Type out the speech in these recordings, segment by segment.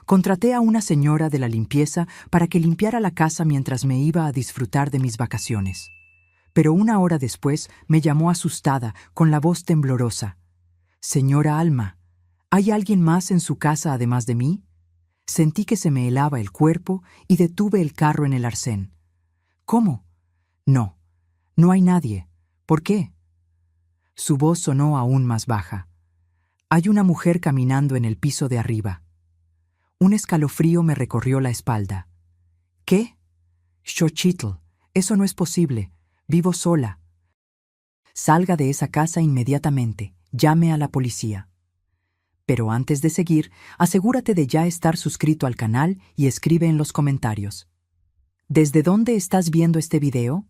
Contraté a una señora de la limpieza para que limpiara la casa mientras me iba a disfrutar de mis vacaciones. Pero una hora después me llamó asustada, con la voz temblorosa. «Señora Alma, ¿hay alguien más en su casa además de mí?» Sentí que se me helaba el cuerpo y detuve el carro en el arcén. «¿Cómo?» «No, no hay nadie. ¿Por qué?» Su voz sonó aún más baja. «Hay una mujer caminando en el piso de arriba». Un escalofrío me recorrió la espalda. «¿Qué?» «Xochitl, eso no es posible. Vivo sola». «Salga de esa casa inmediatamente. Llame a la policía». Pero antes de seguir, asegúrate de ya estar suscrito al canal y escribe en los comentarios. ¿Desde dónde estás viendo este video?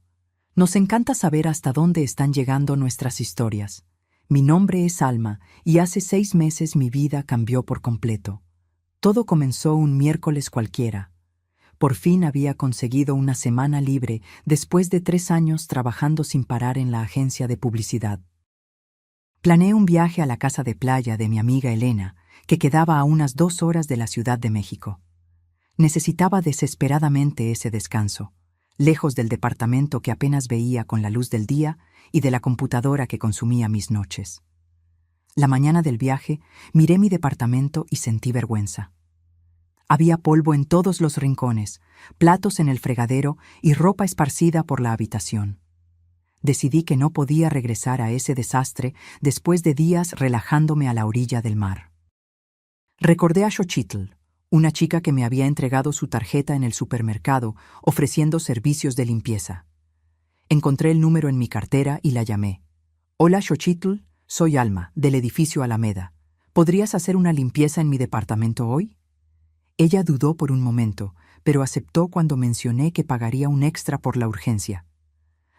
Nos encanta saber hasta dónde están llegando nuestras historias. Mi nombre es Alma y hace 6 meses mi vida cambió por completo. Todo comenzó un miércoles cualquiera. Por fin había conseguido una semana libre después de 3 años trabajando sin parar en la agencia de publicidad. Planeé un viaje a la casa de playa de mi amiga Elena, que quedaba a unas 2 horas de la Ciudad de México. Necesitaba desesperadamente ese descanso, lejos del departamento que apenas veía con la luz del día y de la computadora que consumía mis noches. La mañana del viaje miré mi departamento y sentí vergüenza. Había polvo en todos los rincones, platos en el fregadero y ropa esparcida por la habitación. Decidí que no podía regresar a ese desastre después de días relajándome a la orilla del mar. Recordé a Xochitl, una chica que me había entregado su tarjeta en el supermercado ofreciendo servicios de limpieza. Encontré el número en mi cartera y la llamé. «Hola Xochitl, soy Alma, del edificio Alameda. ¿Podrías hacer una limpieza en mi departamento hoy?» Ella dudó por un momento, pero aceptó cuando mencioné que pagaría un extra por la urgencia.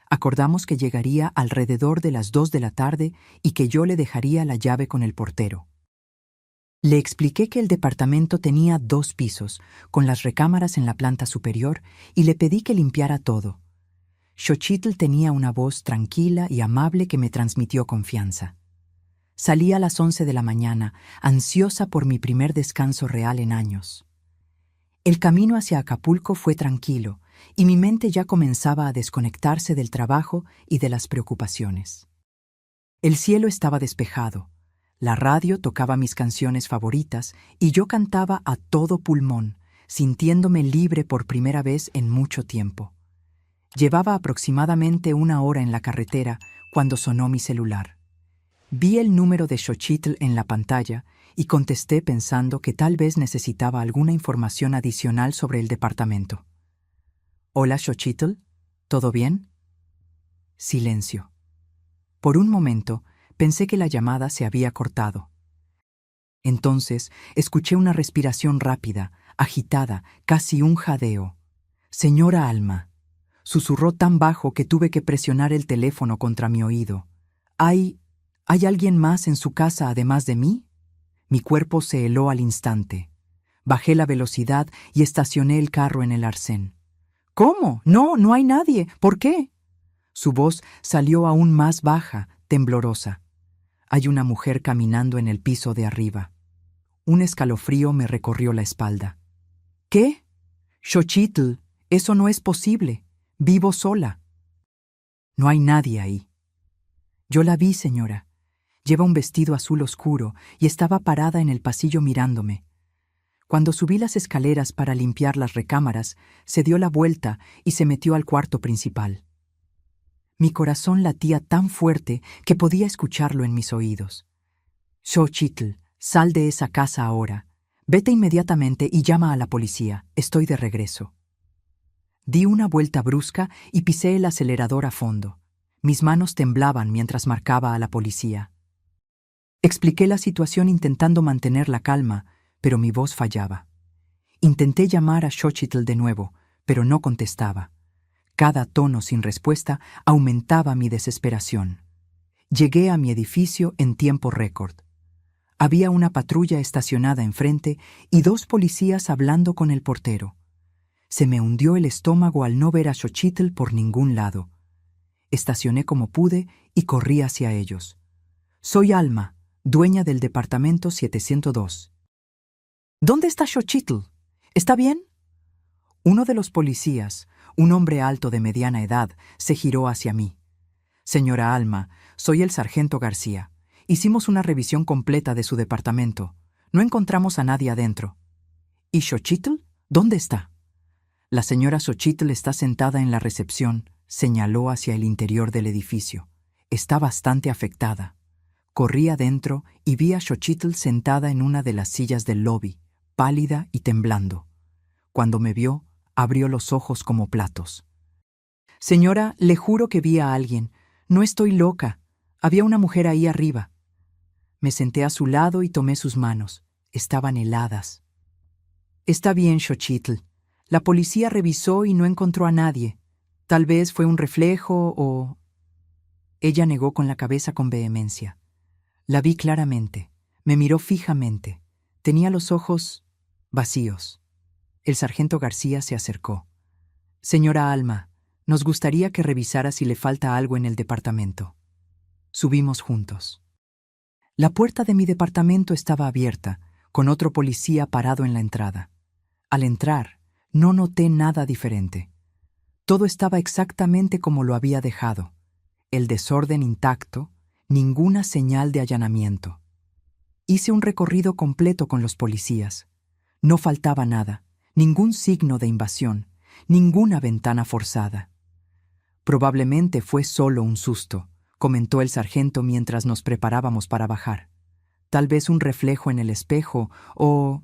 Acordamos que llegaría alrededor de las 2 de la tarde y que yo le dejaría la llave con el portero. Le expliqué que el departamento tenía 2 pisos, con las recámaras en la planta superior, y le pedí que limpiara todo. Xochitl tenía una voz tranquila y amable que me transmitió confianza. Salí a las 11 de la mañana, ansiosa por mi primer descanso real en años. El camino hacia Acapulco fue tranquilo, y mi mente ya comenzaba a desconectarse del trabajo y de las preocupaciones. El cielo estaba despejado, la radio tocaba mis canciones favoritas y yo cantaba a todo pulmón, sintiéndome libre por primera vez en mucho tiempo. Llevaba aproximadamente 1 hora en la carretera cuando sonó mi celular. Vi el número de Xochitl en la pantalla y contesté pensando que tal vez necesitaba alguna información adicional sobre el departamento. «Hola Xochitl, ¿todo bien?» Silencio. Por un momento pensé que la llamada se había cortado. Entonces escuché una respiración rápida, agitada, casi un jadeo. «Señora Alma», susurró tan bajo que tuve que presionar el teléfono contra mi oído. ¿Hay alguien más en su casa además de mí?» Mi cuerpo se heló al instante. Bajé la velocidad y estacioné el carro en el arcén. «¿Cómo? No, no hay nadie. ¿Por qué?» Su voz salió aún más baja, temblorosa. «Hay una mujer caminando en el piso de arriba». Un escalofrío me recorrió la espalda. «¿Qué? Xochitl, eso no es posible. Vivo sola». «No hay nadie ahí». «Yo la vi, señora. Lleva un vestido azul oscuro y estaba parada en el pasillo mirándome. Cuando subí las escaleras para limpiar las recámaras, se dio la vuelta y se metió al cuarto principal». Mi corazón latía tan fuerte que podía escucharlo en mis oídos. «Xochitl, sal de esa casa ahora. Vete inmediatamente y llama a la policía. Estoy de regreso». Di una vuelta brusca y pisé el acelerador a fondo. Mis manos temblaban mientras marcaba a la policía. Expliqué la situación intentando mantener la calma, pero mi voz fallaba. Intenté llamar a Xochitl de nuevo, pero no contestaba. Cada tono sin respuesta aumentaba mi desesperación. Llegué a mi edificio en tiempo récord. Había una patrulla estacionada enfrente y 2 policías hablando con el portero. Se me hundió el estómago al no ver a Xochitl por ningún lado. Estacioné como pude y corrí hacia ellos. «Soy Alma, dueña del departamento 702. ¿Dónde está Xochitl? ¿Está bien? Uno de los policías, un hombre alto de mediana edad, se giró hacia mí. Señora Alma, soy el sargento García. Hicimos una revisión completa de su departamento. No encontramos a nadie adentro. ¿Y Xochitl? ¿Dónde está? La señora Xochitl está sentada en la recepción, señaló hacia el interior del edificio. Está bastante afectada. Corrí adentro y vi a Xochitl sentada en una de las sillas del lobby, pálida y temblando. Cuando me vio, abrió los ojos como platos. Señora, le juro que vi a alguien. No estoy loca. Había una mujer ahí arriba. Me senté a su lado y tomé sus manos. Estaban heladas. Está bien, Xochitl. La policía revisó y no encontró a nadie. Tal vez fue un reflejo o... Ella negó con la cabeza con vehemencia. La vi claramente. Me miró fijamente. Tenía los ojos vacíos. El sargento García se acercó. Señora Alma, nos gustaría que revisara si le falta algo en el departamento. Subimos juntos. La puerta de mi departamento estaba abierta, con otro policía parado en la entrada. Al entrar, no noté nada diferente. Todo estaba exactamente como lo había dejado. El desorden intacto, ninguna señal de allanamiento. Hice un recorrido completo con los policías. No faltaba nada, ningún signo de invasión, ninguna ventana forzada. Probablemente fue solo un susto, comentó el sargento mientras nos preparábamos para bajar. Tal vez un reflejo en el espejo o...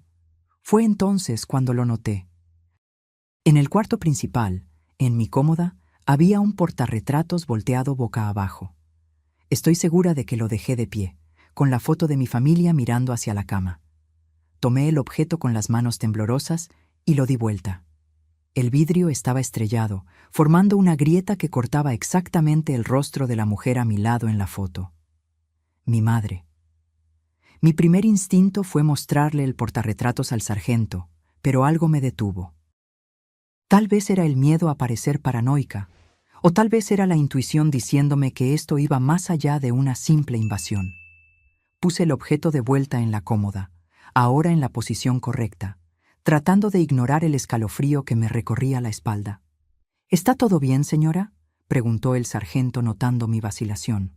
Fue entonces cuando lo noté. En el cuarto principal, en mi cómoda, había un portarretratos volteado boca abajo. Estoy segura de que lo dejé de pie, con la foto de mi familia mirando hacia la cama. Tomé el objeto con las manos temblorosas y lo di vuelta. El vidrio estaba estrellado, formando una grieta que cortaba exactamente el rostro de la mujer a mi lado en la foto. Mi madre. Mi primer instinto fue mostrarle el portarretratos al sargento, pero algo me detuvo. Tal vez era el miedo a parecer paranoica, o tal vez era la intuición diciéndome que esto iba más allá de una simple invasión. Puse el objeto de vuelta en la cómoda, ahora en la posición correcta, tratando de ignorar el escalofrío que me recorría la espalda. ¿Está todo bien, señora?, preguntó el sargento notando mi vacilación.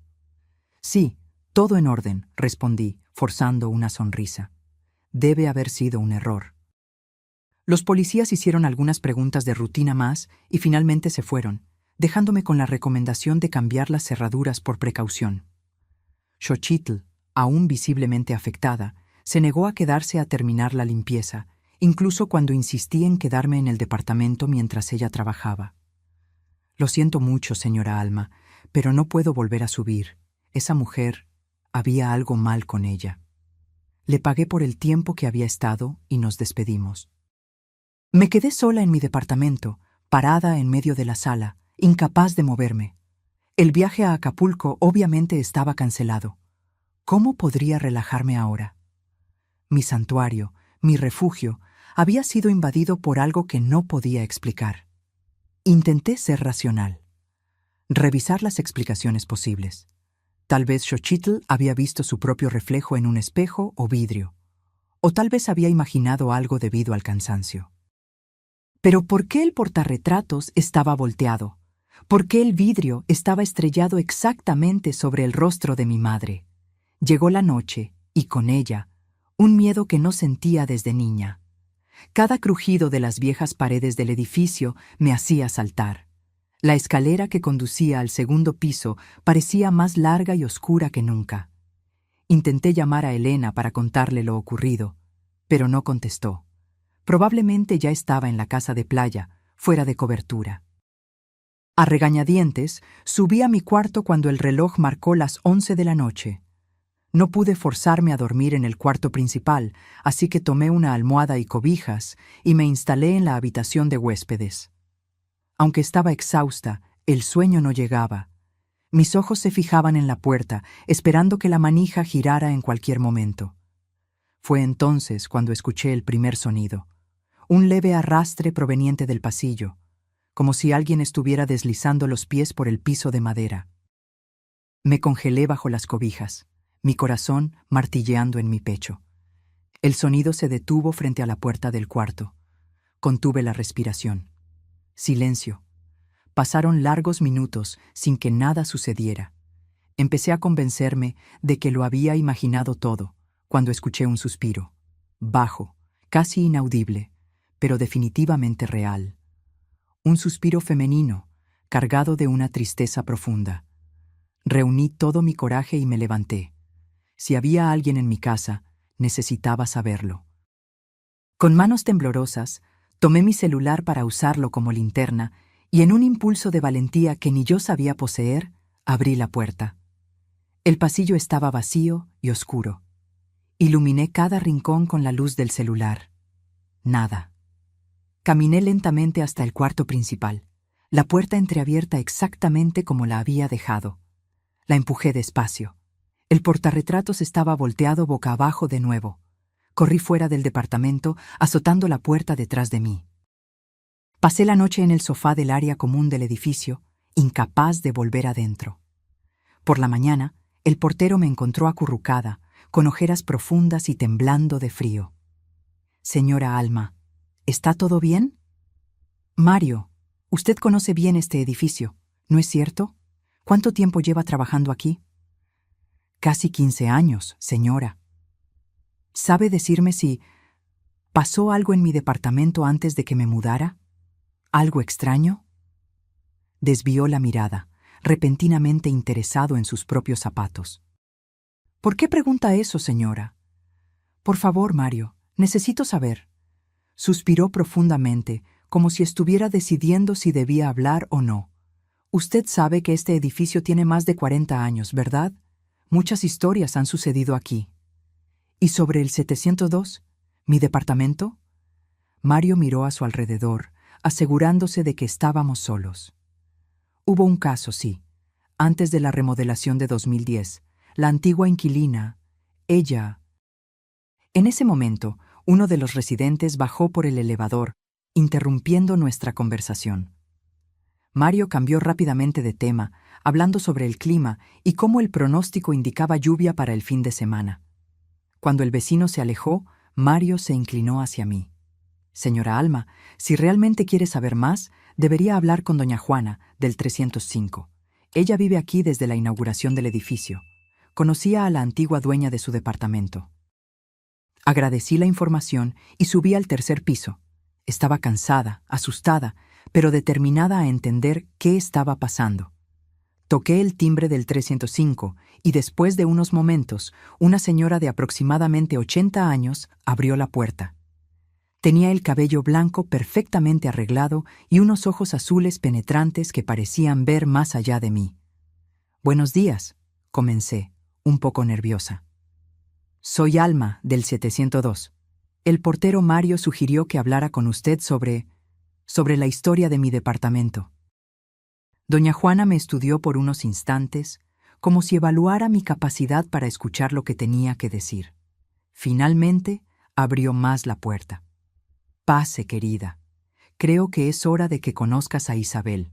Sí, todo en orden, respondí, forzando una sonrisa. Debe haber sido un error. Los policías hicieron algunas preguntas de rutina más y finalmente se fueron, dejándome con la recomendación de cambiar las cerraduras por precaución. Xochitl, aún visiblemente afectada, se negó a quedarse a terminar la limpieza, incluso cuando insistí en quedarme en el departamento mientras ella trabajaba. Lo siento mucho, señora Alma, pero no puedo volver a subir. Esa mujer, había algo mal con ella. Le pagué por el tiempo que había estado y nos despedimos. Me quedé sola en mi departamento, parada en medio de la sala, incapaz de moverme. El viaje a Acapulco obviamente estaba cancelado. ¿Cómo podría relajarme ahora? Mi santuario, mi refugio, había sido invadido por algo que no podía explicar. Intenté ser racional, revisar las explicaciones posibles. Tal vez Xochitl había visto su propio reflejo en un espejo o vidrio, o tal vez había imaginado algo debido al cansancio. Pero ¿por qué el portarretratos estaba volteado? ¿Por qué el vidrio estaba estrellado exactamente sobre el rostro de mi madre? Llegó la noche, y con ella, un miedo que no sentía desde niña. Cada crujido de las viejas paredes del edificio me hacía saltar. La escalera que conducía al segundo piso parecía más larga y oscura que nunca. Intenté llamar a Elena para contarle lo ocurrido, pero no contestó. Probablemente ya estaba en la casa de playa, fuera de cobertura. A regañadientes, subí a mi cuarto cuando el reloj marcó las 11 de la noche. No pude forzarme a dormir en el cuarto principal, así que tomé una almohada y cobijas y me instalé en la habitación de huéspedes. Aunque estaba exhausta, el sueño no llegaba. Mis ojos se fijaban en la puerta, esperando que la manija girara en cualquier momento. Fue entonces cuando escuché el primer sonido, un leve arrastre proveniente del pasillo, como si alguien estuviera deslizando los pies por el piso de madera. Me congelé bajo las cobijas, mi corazón martilleando en mi pecho. El sonido se detuvo frente a la puerta del cuarto. Contuve la respiración. Silencio. Pasaron largos minutos sin que nada sucediera. Empecé a convencerme de que lo había imaginado todo, cuando escuché un suspiro. Bajo, casi inaudible, pero definitivamente real. Un suspiro femenino, cargado de una tristeza profunda. Reuní todo mi coraje y me levanté. Si había alguien en mi casa, necesitaba saberlo. Con manos temblorosas, tomé mi celular para usarlo como linterna y en un impulso de valentía que ni yo sabía poseer, abrí la puerta. El pasillo estaba vacío y oscuro. Iluminé cada rincón con la luz del celular. Nada. Caminé lentamente hasta el cuarto principal, la puerta entreabierta exactamente como la había dejado. La empujé despacio. El portarretratos estaba volteado boca abajo de nuevo. Corrí fuera del departamento, azotando la puerta detrás de mí. Pasé la noche en el sofá del área común del edificio, incapaz de volver adentro. Por la mañana, el portero me encontró acurrucada, con ojeras profundas y temblando de frío. «Señora Alma, ¿está todo bien?» «Mario, usted conoce bien este edificio, ¿no es cierto? ¿Cuánto tiempo lleva trabajando aquí?» «Casi 15 años, señora». «¿Sabe decirme si pasó algo en mi departamento antes de que me mudara? ¿Algo extraño?» Desvió la mirada, repentinamente interesado en sus propios zapatos. «¿Por qué pregunta eso, señora?» «Por favor, Mario, necesito saber». Suspiró profundamente, como si estuviera decidiendo si debía hablar o no. «Usted sabe que este edificio tiene más de 40 años, ¿verdad? Muchas historias han sucedido aquí». «¿Y sobre el 702? ¿Mi departamento?» Mario miró a su alrededor, asegurándose de que estábamos solos. «Hubo un caso, sí. Antes de la remodelación de 2010, la antigua inquilina, ella...» En ese momento, uno de los residentes bajó por el elevador, interrumpiendo nuestra conversación. Mario cambió rápidamente de tema, hablando sobre el clima y cómo el pronóstico indicaba lluvia para el fin de semana. Cuando el vecino se alejó, Mario se inclinó hacia mí. «Señora Alma, si realmente quiere saber más, debería hablar con doña Juana, del 305. Ella vive aquí desde la inauguración del edificio. Conocía a la antigua dueña de su departamento». Agradecí la información y subí al tercer piso. Estaba cansada, asustada, pero determinada a entender qué estaba pasando. Toqué el timbre del 305 y después de unos momentos, una señora de aproximadamente 80 años abrió la puerta. Tenía el cabello blanco perfectamente arreglado y unos ojos azules penetrantes que parecían ver más allá de mí. «Buenos días», comencé, un poco nerviosa. «Soy Alma, del 702. El portero Mario sugirió que hablara con usted sobre la historia de mi departamento». Doña Juana me estudió por unos instantes, como si evaluara mi capacidad para escuchar lo que tenía que decir. Finalmente, abrió más la puerta. «Pase, querida. Creo que es hora de que conozcas a Isabel».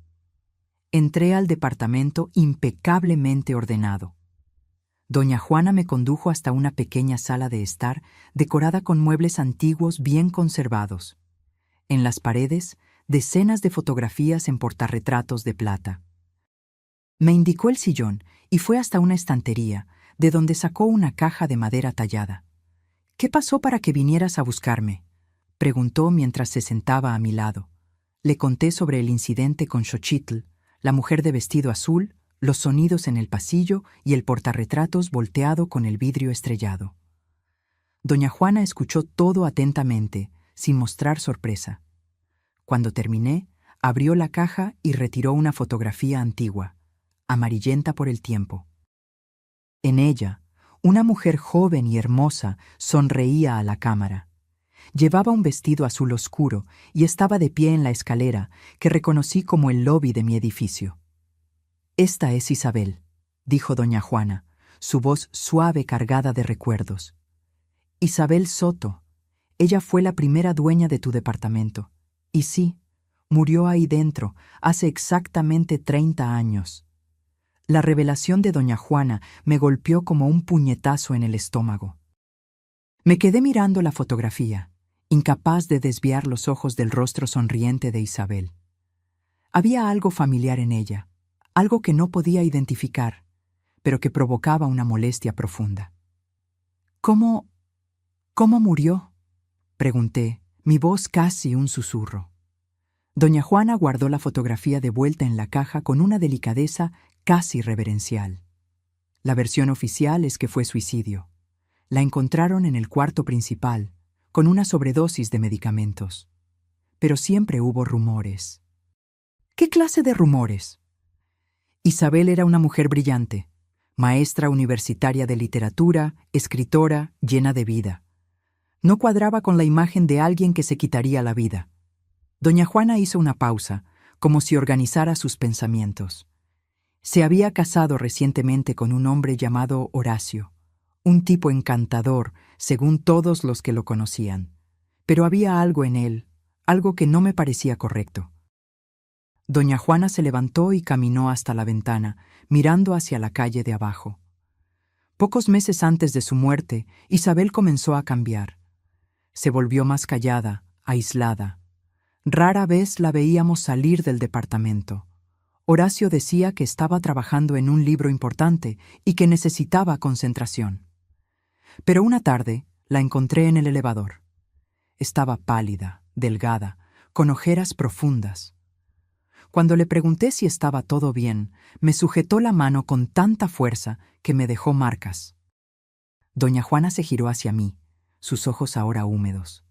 Entré al departamento impecablemente ordenado. Doña Juana me condujo hasta una pequeña sala de estar decorada con muebles antiguos bien conservados. En las paredes, decenas de fotografías en portarretratos de plata. Me indicó el sillón y fue hasta una estantería, de donde sacó una caja de madera tallada. «¿Qué pasó para que vinieras a buscarme?», preguntó mientras se sentaba a mi lado. Le conté sobre el incidente con Xochitl, la mujer de vestido azul, los sonidos en el pasillo y el portarretratos volteado con el vidrio estrellado. Doña Juana escuchó todo atentamente, sin mostrar sorpresa. Cuando terminé, abrió la caja y retiró una fotografía antigua, amarillenta por el tiempo. En ella, una mujer joven y hermosa sonreía a la cámara. Llevaba un vestido azul oscuro y estaba de pie en la escalera, que reconocí como el lobby de mi edificio. «Esta es Isabel», dijo doña Juana, su voz suave cargada de recuerdos. «Isabel Soto. Ella fue la primera dueña de tu departamento. Y sí, murió ahí dentro, hace exactamente 30 años». La revelación de doña Juana me golpeó como un puñetazo en el estómago. Me quedé mirando la fotografía, incapaz de desviar los ojos del rostro sonriente de Isabel. Había algo familiar en ella, algo que no podía identificar, pero que provocaba una molestia profunda. ¿Cómo murió?, pregunté, mi voz casi un susurro. Doña Juana guardó la fotografía de vuelta en la caja con una delicadeza casi reverencial. La versión oficial es que fue suicidio. La encontraron en el cuarto principal, con una sobredosis de medicamentos. Pero siempre hubo rumores. ¿Qué clase de rumores? Isabel era una mujer brillante, maestra universitaria de literatura, escritora, llena de vida. No cuadraba con la imagen de alguien que se quitaría la vida. Doña Juana hizo una pausa, como si organizara sus pensamientos. Se había casado recientemente con un hombre llamado Horacio, un tipo encantador, según todos los que lo conocían. Pero había algo en él, algo que no me parecía correcto. Doña Juana se levantó y caminó hasta la ventana, mirando hacia la calle de abajo. Pocos meses antes de su muerte, Isabel comenzó a cambiar. Se volvió más callada, aislada. Rara vez la veíamos salir del departamento. Horacio decía que estaba trabajando en un libro importante y que necesitaba concentración. Pero una tarde la encontré en el elevador. Estaba pálida, delgada, con ojeras profundas. Cuando le pregunté si estaba todo bien, me sujetó la mano con tanta fuerza que me dejó marcas. Doña Juana se giró hacia mí, sus ojos ahora húmedos.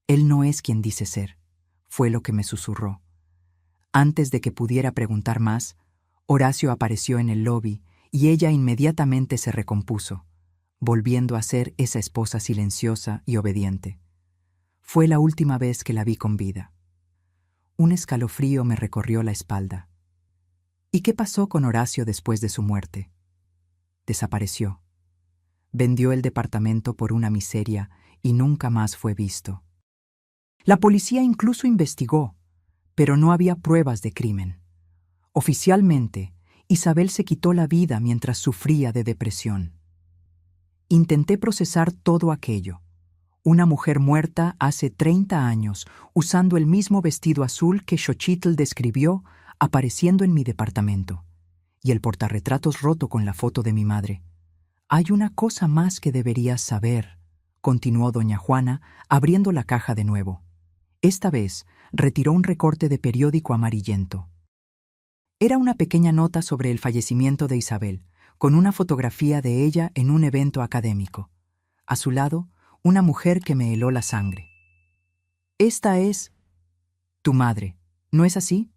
Él no es quien dice ser, fue lo que me susurró. Antes de que pudiera preguntar más, Horacio apareció en el lobby y ella inmediatamente se recompuso, volviendo a ser esa esposa silenciosa y obediente. Fue la última vez que la vi con vida. Un escalofrío me recorrió la espalda. ¿Y qué pasó con Horacio después de su muerte? Desapareció. Vendió el departamento por una miseria y nunca más fue visto. La policía incluso investigó, pero no había pruebas de crimen. Oficialmente, Isabel se quitó la vida mientras sufría de depresión. Intenté procesar todo aquello. Una mujer muerta hace 30 años, usando el mismo vestido azul que Xochitl describió, apareciendo en mi departamento. Y el portarretratos roto con la foto de mi madre. Hay una cosa más que deberías saber, continuó doña Juana, abriendo la caja de nuevo. Esta vez retiró un recorte de periódico amarillento. Era una pequeña nota sobre el fallecimiento de Isabel, con una fotografía de ella en un evento académico. A su lado, una mujer que me heló la sangre. Esta es tu madre, ¿no es así?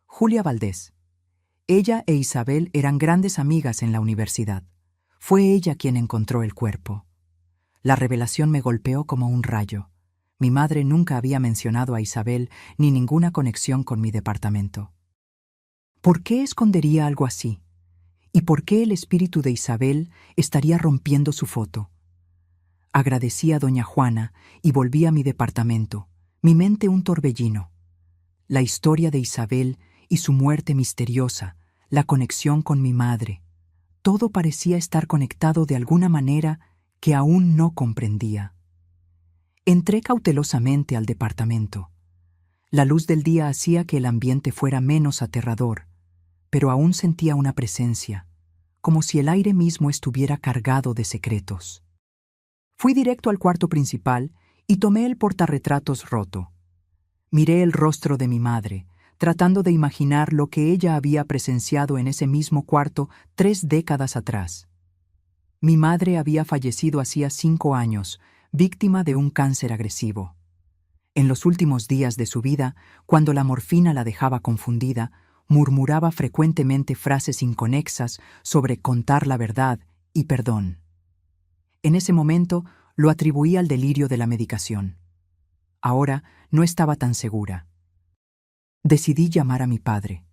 Julia Valdés. Ella e Isabel eran grandes amigas en la universidad. Fue ella quien encontró el cuerpo. La revelación me golpeó como un rayo. Mi madre nunca había mencionado a Isabel ni ninguna conexión con mi departamento. ¿Por qué escondería algo así? ¿Y por qué el espíritu de Isabel estaría rompiendo su foto? Agradecí a doña Juana y volví a mi departamento, mi mente un torbellino. La historia de Isabel y su muerte misteriosa, la conexión con mi madre, todo parecía estar conectado de alguna manera que aún no comprendía. Entré cautelosamente al departamento. La luz del día hacía que el ambiente fuera menos aterrador, pero aún sentía una presencia, como si el aire mismo estuviera cargado de secretos. Fui directo al cuarto principal y tomé el portarretratos roto. Miré el rostro de mi madre, tratando de imaginar lo que ella había presenciado en ese mismo cuarto 3 décadas atrás. Mi madre había fallecido hacía 5 años, víctima de un cáncer agresivo. En los últimos días de su vida, cuando la morfina la dejaba confundida, murmuraba frecuentemente frases inconexas sobre contar la verdad y perdón. En ese momento lo atribuí al delirio de la medicación. Ahora no estaba tan segura. Decidí llamar a mi padre.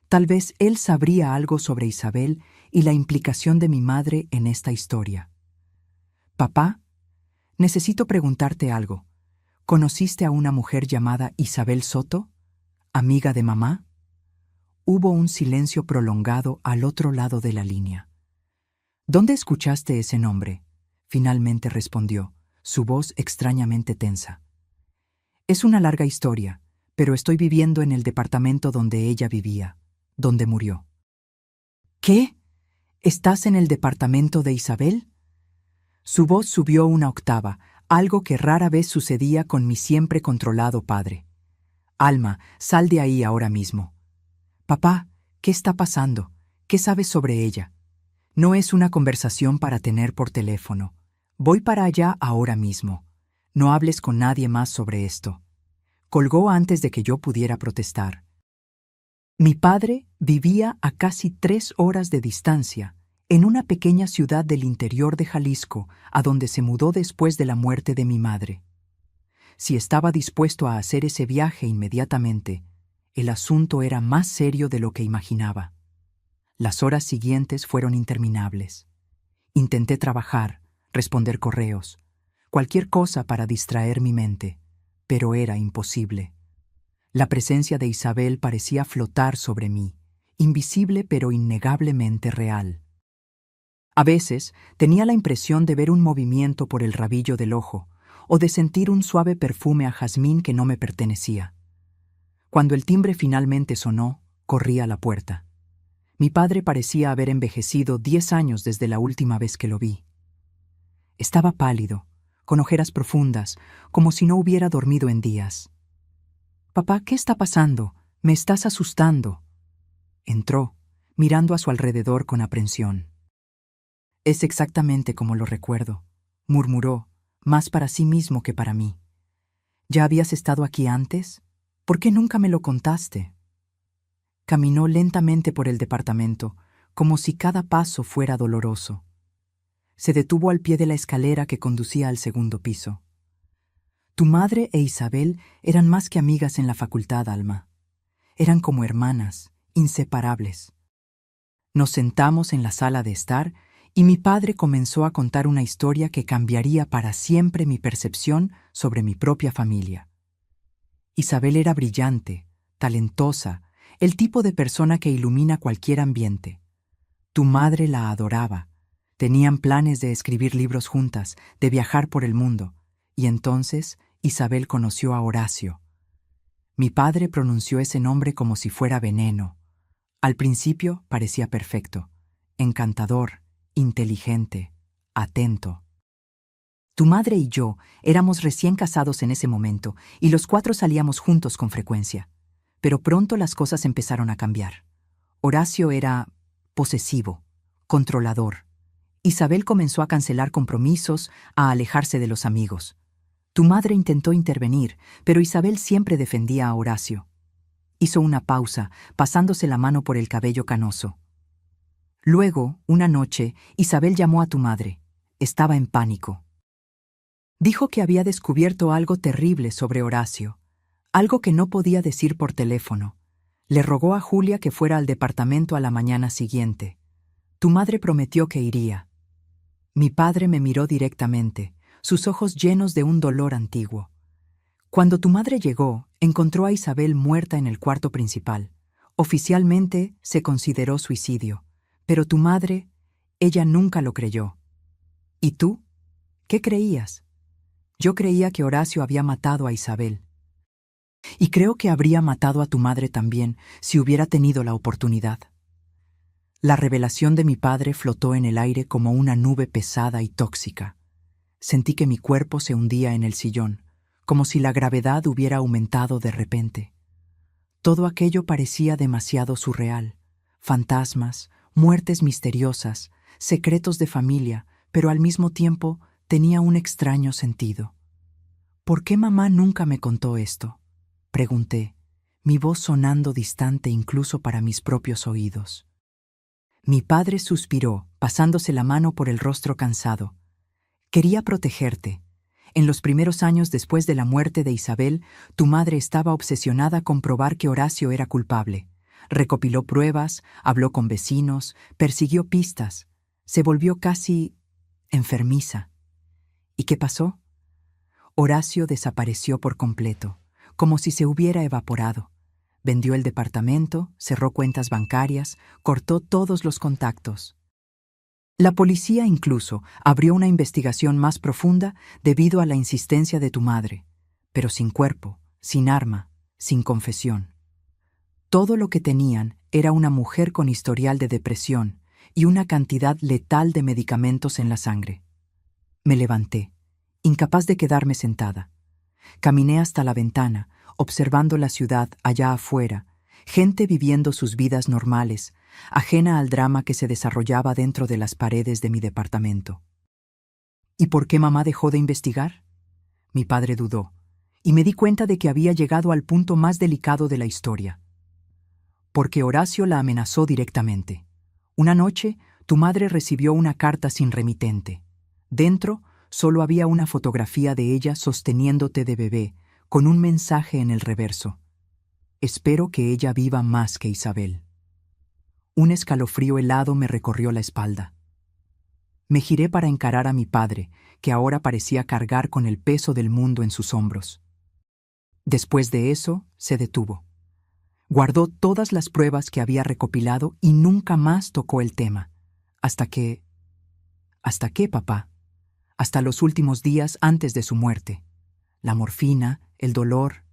Tal vez él sabría algo sobre Isabel y la implicación de mi madre en esta historia. Papá, necesito preguntarte algo. ¿Conociste a una mujer llamada Isabel Soto, amiga de mamá? Hubo un silencio prolongado al otro lado de la línea. ¿Dónde escuchaste ese nombre?, finalmente respondió, su voz extrañamente tensa. Es una larga historia, pero estoy viviendo en el departamento donde ella vivía, donde murió. ¿Qué? ¿Estás en el departamento de Isabel? Su voz subió una octava, algo que rara vez sucedía con mi siempre controlado padre. Alma, sal de ahí ahora mismo. Papá, ¿qué está pasando? ¿Qué sabes sobre ella? No es una conversación para tener por teléfono. Voy para allá ahora mismo. No hables con nadie más sobre esto. Colgó antes de que yo pudiera protestar. Mi padre vivía a casi 3 horas de distancia, en una pequeña ciudad del interior de Jalisco, a donde se mudó después de la muerte de mi madre. Si estaba dispuesto a hacer ese viaje inmediatamente, el asunto era más serio de lo que imaginaba. Las horas siguientes fueron interminables. Intenté trabajar, responder correos, cualquier cosa para distraer mi mente, pero era imposible. La presencia de Isabel parecía flotar sobre mí, invisible pero innegablemente real. A veces tenía la impresión de ver un movimiento por el rabillo del ojo o de sentir un suave perfume a jazmín que no me pertenecía. Cuando el timbre finalmente sonó, corrí a la puerta. Mi padre parecía haber envejecido 10 años desde la última vez que lo vi. Estaba pálido, con ojeras profundas, como si no hubiera dormido en días. «Papá, ¿qué está pasando? Me estás asustando». Entró, mirando a su alrededor con aprensión. «Es exactamente como lo recuerdo», murmuró, más para sí mismo que para mí. «¿Ya habías estado aquí antes? ¿Por qué nunca me lo contaste?» Caminó lentamente por el departamento, como si cada paso fuera doloroso. Se detuvo al pie de la escalera que conducía al segundo piso. «Tu madre e Isabel eran más que amigas en la facultad, Alma. Eran como hermanas, inseparables». Nos sentamos en la sala de estar y mi padre comenzó a contar una historia que cambiaría para siempre mi percepción sobre mi propia familia. Isabel era brillante, talentosa, el tipo de persona que ilumina cualquier ambiente. Tu madre la adoraba. Tenían planes de escribir libros juntas, de viajar por el mundo, y entonces Isabel conoció a Horacio. Mi padre pronunció ese nombre como si fuera veneno. Al principio parecía perfecto, encantador, inteligente, atento. Tu madre y yo éramos recién casados en ese momento y los 4 salíamos juntos con frecuencia. Pero pronto las cosas empezaron a cambiar. Horacio era posesivo, controlador. Isabel comenzó a cancelar compromisos, a alejarse de los amigos. Tu madre intentó intervenir, pero Isabel siempre defendía a Horacio. Hizo una pausa, pasándose la mano por el cabello canoso. Luego, una noche, Isabel llamó a tu madre. Estaba en pánico. Dijo que había descubierto algo terrible sobre Horacio, algo que no podía decir por teléfono. Le rogó a Julia que fuera al departamento a la mañana siguiente. Tu madre prometió que iría. Mi padre me miró directamente, sus ojos llenos de un dolor antiguo. Cuando tu madre llegó, encontró a Isabel muerta en el cuarto principal. Oficialmente se consideró suicidio, pero tu madre, ella nunca lo creyó. ¿Y tú? ¿Qué creías? Yo creía que Horacio había matado a Isabel. Y creo que habría matado a tu madre también si hubiera tenido la oportunidad. La revelación de mi padre flotó en el aire como una nube pesada y tóxica. Sentí que mi cuerpo se hundía en el sillón, como si la gravedad hubiera aumentado de repente. Todo aquello parecía demasiado surreal. Fantasmas, muertes misteriosas, secretos de familia, pero al mismo tiempo tenía un extraño sentido. ¿Por qué mamá nunca me contó esto?, pregunté, mi voz sonando distante incluso para mis propios oídos. Mi padre suspiró, pasándose la mano por el rostro cansado. Quería protegerte. En los primeros años después de la muerte de Isabel, tu madre estaba obsesionada con probar que Horacio era culpable. Recopiló pruebas, habló con vecinos, persiguió pistas. Se volvió casi enfermiza. ¿Y qué pasó? Horacio desapareció por completo, como si se hubiera evaporado. Vendió el departamento, cerró cuentas bancarias, cortó todos los contactos. La policía incluso abrió una investigación más profunda debido a la insistencia de tu madre, pero sin cuerpo, sin arma, sin confesión. Todo lo que tenían era una mujer con historial de depresión y una cantidad letal de medicamentos en la sangre. Me levanté, incapaz de quedarme sentada. Caminé hasta la ventana, observando la ciudad allá afuera, gente viviendo sus vidas normales, ajena al drama que se desarrollaba dentro de las paredes de mi departamento. ¿Y por qué mamá dejó de investigar? Mi padre dudó, y me di cuenta de que había llegado al punto más delicado de la historia. Porque Horacio la amenazó directamente. Una noche, tu madre recibió una carta sin remitente. Dentro, solo había una fotografía de ella sosteniéndote de bebé, con un mensaje en el reverso. Espero que ella viva más que Isabel. Un escalofrío helado me recorrió la espalda. Me giré para encarar a mi padre, que ahora parecía cargar con el peso del mundo en sus hombros. Después de eso, se detuvo. Guardó todas las pruebas que había recopilado y nunca más tocó el tema. Hasta que... ¿Hasta qué, papá? Hasta los últimos días antes de su muerte. La morfina, el dolor...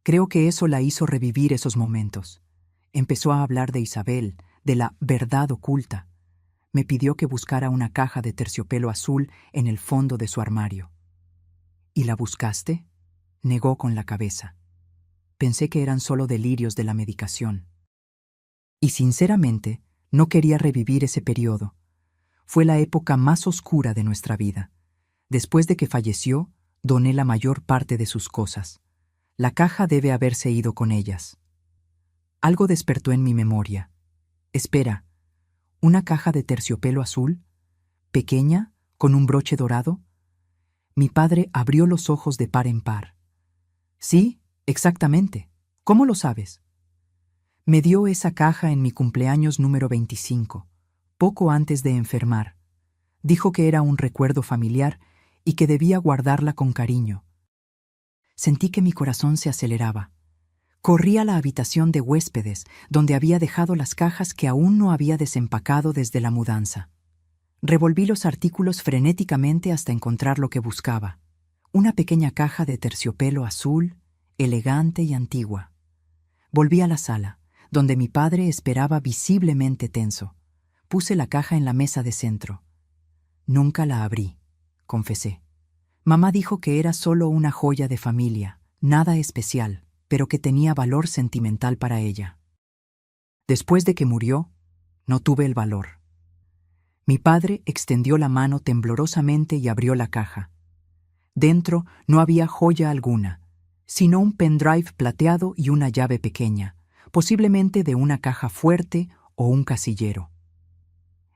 Creo que eso la hizo revivir esos momentos. Empezó a hablar de Isabel, de la verdad oculta. Me pidió que buscara una caja de terciopelo azul en el fondo de su armario. ¿Y la buscaste? Negó con la cabeza. Pensé que eran solo delirios de la medicación. Y sinceramente, no quería revivir ese periodo. Fue la época más oscura de nuestra vida. Después de que falleció, doné la mayor parte de sus cosas. La caja debe haberse ido con ellas. Algo despertó en mi memoria. Espera, ¿una caja de terciopelo azul? ¿Pequeña, con un broche dorado? Mi padre abrió los ojos de par en par. Sí, exactamente. ¿Cómo lo sabes? Me dio esa caja en mi cumpleaños número 25, poco antes de enfermar. Dijo que era un recuerdo familiar y que debía guardarla con cariño. Sentí que mi corazón se aceleraba. Corrí a la habitación de huéspedes, donde había dejado las cajas que aún no había desempacado desde la mudanza. Revolví los artículos frenéticamente hasta encontrar lo que buscaba. Una pequeña caja de terciopelo azul, elegante y antigua. Volví a la sala, donde mi padre esperaba visiblemente tenso. Puse la caja en la mesa de centro. Nunca la abrí, confesé. Mamá dijo que era solo una joya de familia, nada especial, pero que tenía valor sentimental para ella. Después de que murió, no tuve el valor. Mi padre extendió la mano temblorosamente y abrió la caja. Dentro no había joya alguna, sino un pendrive plateado y una llave pequeña, posiblemente de una caja fuerte o un casillero.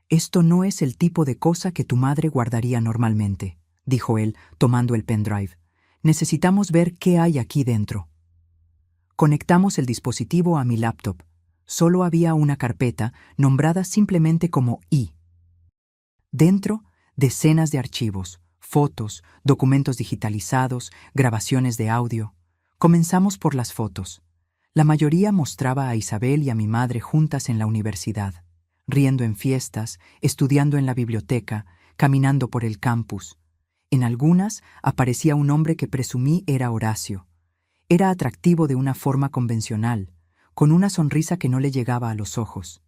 Esto no es el tipo de cosa que tu madre guardaría normalmente, dijo él, tomando el pendrive. Necesitamos ver qué hay aquí dentro. Conectamos el dispositivo a mi laptop. Solo había una carpeta nombrada simplemente como I. Dentro, decenas de archivos, fotos, documentos digitalizados, grabaciones de audio. Comenzamos por las fotos. La mayoría mostraba a Isabel y a mi madre juntas en la universidad, riendo en fiestas, estudiando en la biblioteca, caminando por el campus. En algunas aparecía un hombre que presumí era Horacio. Era atractivo de una forma convencional, con una sonrisa que no le llegaba a los ojos.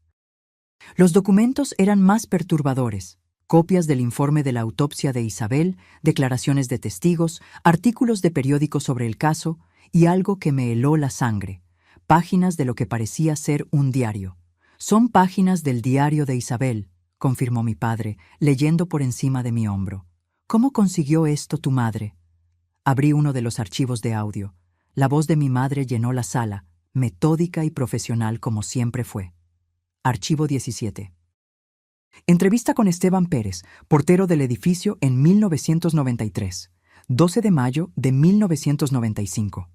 Los documentos eran más perturbadores. Copias del informe de la autopsia de Isabel, declaraciones de testigos, artículos de periódicos sobre el caso y algo que me heló la sangre, páginas de lo que parecía ser un diario. Son páginas del diario de Isabel, confirmó mi padre, leyendo por encima de mi hombro. ¿Cómo consiguió esto tu madre? Abrí uno de los archivos de audio. La voz de mi madre llenó la sala, metódica y profesional como siempre fue. Archivo 17. Entrevista con Esteban Pérez, portero del edificio en 1993, 12 de mayo de 1995.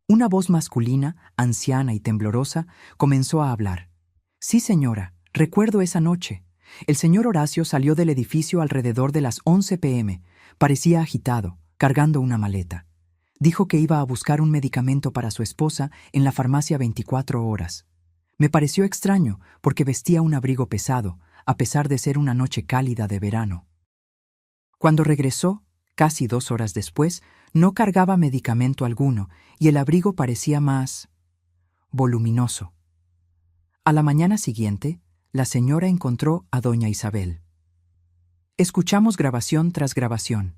Una voz masculina, anciana y temblorosa, comenzó a hablar. Sí, señora, recuerdo esa noche. El señor Horacio salió del edificio alrededor de las 11 p.m. Parecía agitado, cargando una maleta. Dijo que iba a buscar un medicamento para su esposa en la farmacia 24 horas. Me pareció extraño porque vestía un abrigo pesado, a pesar de ser una noche cálida de verano. Cuando regresó, casi 2 horas después, no cargaba medicamento alguno y el abrigo parecía más voluminoso. A la mañana siguiente, la señora encontró a doña Isabel. Escuchamos grabación tras grabación.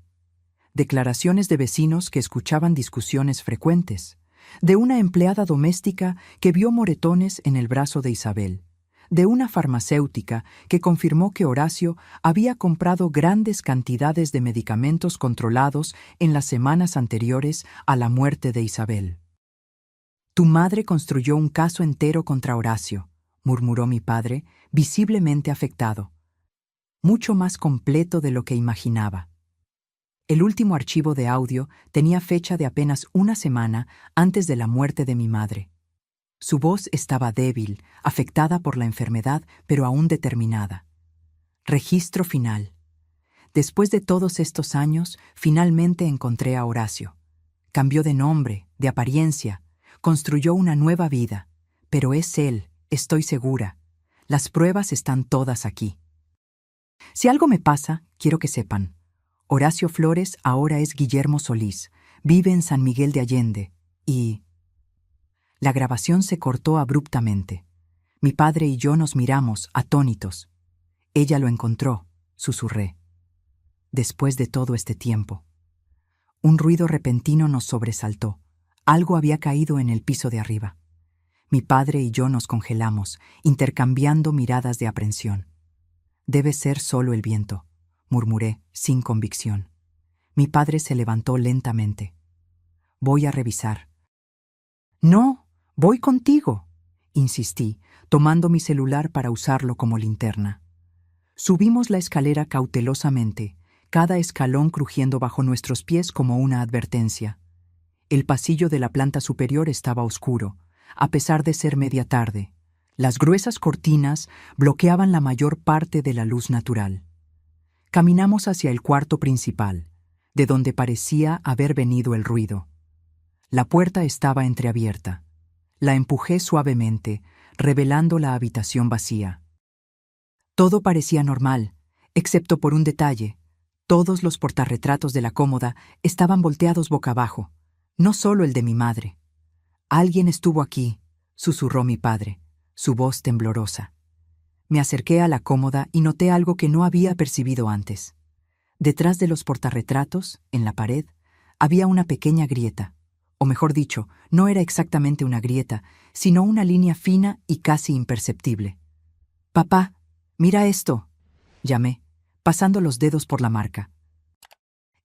Declaraciones de vecinos que escuchaban discusiones frecuentes, de una empleada doméstica que vio moretones en el brazo de Isabel, de una farmacéutica que confirmó que Horacio había comprado grandes cantidades de medicamentos controlados en las semanas anteriores a la muerte de Isabel. «Tu madre construyó un caso entero contra Horacio», murmuró mi padre, visiblemente afectado. «Mucho más completo de lo que imaginaba». El último archivo de audio tenía fecha de apenas una semana antes de la muerte de mi madre. Su voz estaba débil, afectada por la enfermedad, pero aún determinada. Registro final. Después de todos estos años, finalmente encontré a Horacio. Cambió de nombre, de apariencia, construyó una nueva vida, pero es él, estoy segura. Las pruebas están todas aquí. Si algo me pasa, quiero que sepan. Horacio Flores ahora es Guillermo Solís, vive en San Miguel de Allende, y... La grabación se cortó abruptamente. Mi padre y yo nos miramos, atónitos. Ella lo encontró, susurré. Después de todo este tiempo. Un ruido repentino nos sobresaltó. Algo había caído en el piso de arriba. Mi padre y yo nos congelamos, intercambiando miradas de aprensión. Debe ser solo el viento, murmuré, sin convicción. Mi padre se levantó lentamente. Voy a revisar. No, voy contigo, insistí, tomando mi celular para usarlo como linterna. Subimos la escalera cautelosamente, cada escalón crujiendo bajo nuestros pies como una advertencia. El pasillo de la planta superior estaba oscuro, a pesar de ser media tarde. Las gruesas cortinas bloqueaban la mayor parte de la luz natural. Caminamos hacia el cuarto principal, de donde parecía haber venido el ruido. La puerta estaba entreabierta. La empujé suavemente, revelando la habitación vacía. Todo parecía normal, excepto por un detalle. Todos los portarretratos de la cómoda estaban volteados boca abajo, no solo el de mi madre. «Alguien estuvo aquí», susurró mi padre, su voz temblorosa. Me acerqué a la cómoda y noté algo que no había percibido antes. Detrás de los portarretratos, en la pared, había una pequeña grieta. O mejor dicho, no era exactamente una grieta, sino una línea fina y casi imperceptible. «Papá, mira esto», llamé, pasando los dedos por la marca.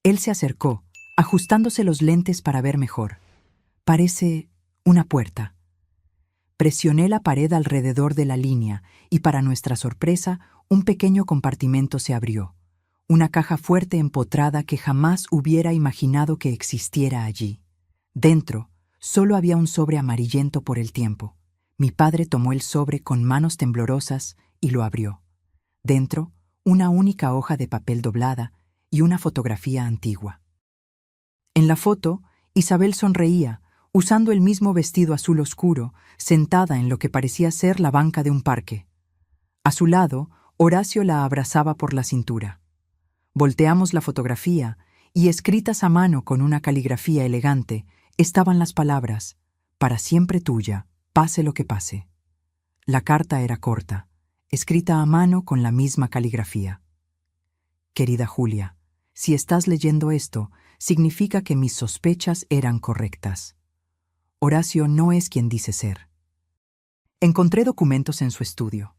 Él se acercó, ajustándose los lentes para ver mejor. «Parece una puerta». Presioné la pared alrededor de la línea y, para nuestra sorpresa, un pequeño compartimento se abrió. Una caja fuerte empotrada que jamás hubiera imaginado que existiera allí. Dentro, solo había un sobre amarillento por el tiempo. Mi padre tomó el sobre con manos temblorosas y lo abrió. Dentro, una única hoja de papel doblada y una fotografía antigua. En la foto, Isabel sonreía, usando el mismo vestido azul oscuro, sentada en lo que parecía ser la banca de un parque. A su lado, Horacio la abrazaba por la cintura. Volteamos la fotografía y, escritas a mano con una caligrafía elegante, estaban las palabras: «Para siempre tuya, pase lo que pase». La carta era corta, escrita a mano con la misma caligrafía. «Querida Julia, si estás leyendo esto, significa que mis sospechas eran correctas. Horacio no es quien dice ser». Encontré documentos en su estudio.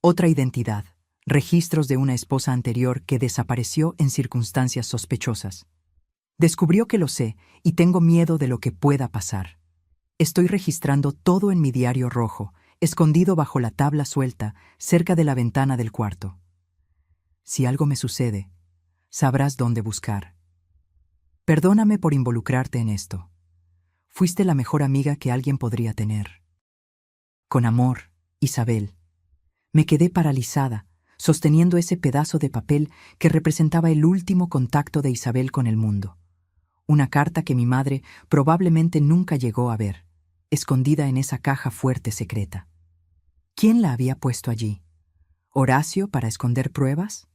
Otra identidad, registros de una esposa anterior que desapareció en circunstancias sospechosas. Descubrió que lo sé y tengo miedo de lo que pueda pasar. Estoy registrando todo en mi diario rojo, escondido bajo la tabla suelta, cerca de la ventana del cuarto. Si algo me sucede, sabrás dónde buscar. Perdóname por involucrarte en esto. Fuiste la mejor amiga que alguien podría tener. Con amor, Isabel. Me quedé paralizada, sosteniendo ese pedazo de papel que representaba el último contacto de Isabel con el mundo. Una carta que mi madre probablemente nunca llegó a ver, escondida en esa caja fuerte secreta. ¿Quién la había puesto allí? ¿Horacio para esconder pruebas?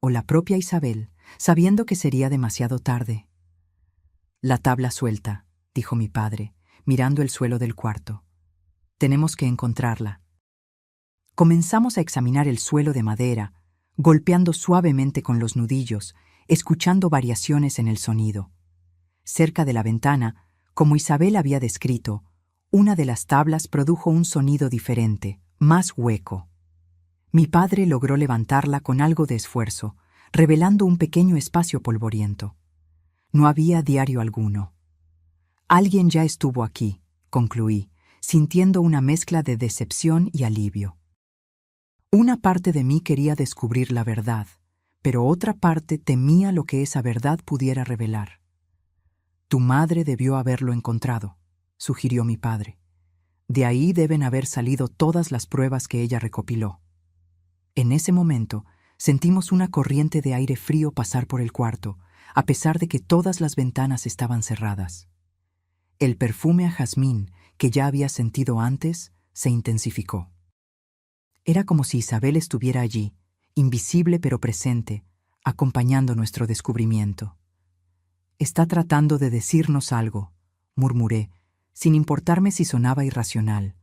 ¿O la propia Isabel, sabiendo que sería demasiado tarde? La tabla suelta, dijo mi padre, mirando el suelo del cuarto. Tenemos que encontrarla. Comenzamos a examinar el suelo de madera, golpeando suavemente con los nudillos, escuchando variaciones en el sonido. Cerca de la ventana, como Isabel había descrito, una de las tablas produjo un sonido diferente, más hueco. Mi padre logró levantarla con algo de esfuerzo, revelando un pequeño espacio polvoriento. No había diario alguno. Alguien ya estuvo aquí, concluí, sintiendo una mezcla de decepción y alivio. Una parte de mí quería descubrir la verdad, pero otra parte temía lo que esa verdad pudiera revelar. Tu madre debió haberlo encontrado, sugirió mi padre. De ahí deben haber salido todas las pruebas que ella recopiló. En ese momento, sentimos una corriente de aire frío pasar por el cuarto, a pesar de que todas las ventanas estaban cerradas. El perfume a jazmín, que ya había sentido antes, se intensificó. Era como si Isabel estuviera allí, invisible pero presente, acompañando nuestro descubrimiento. Está tratando de decirnos algo, murmuré, sin importarme si sonaba irracional.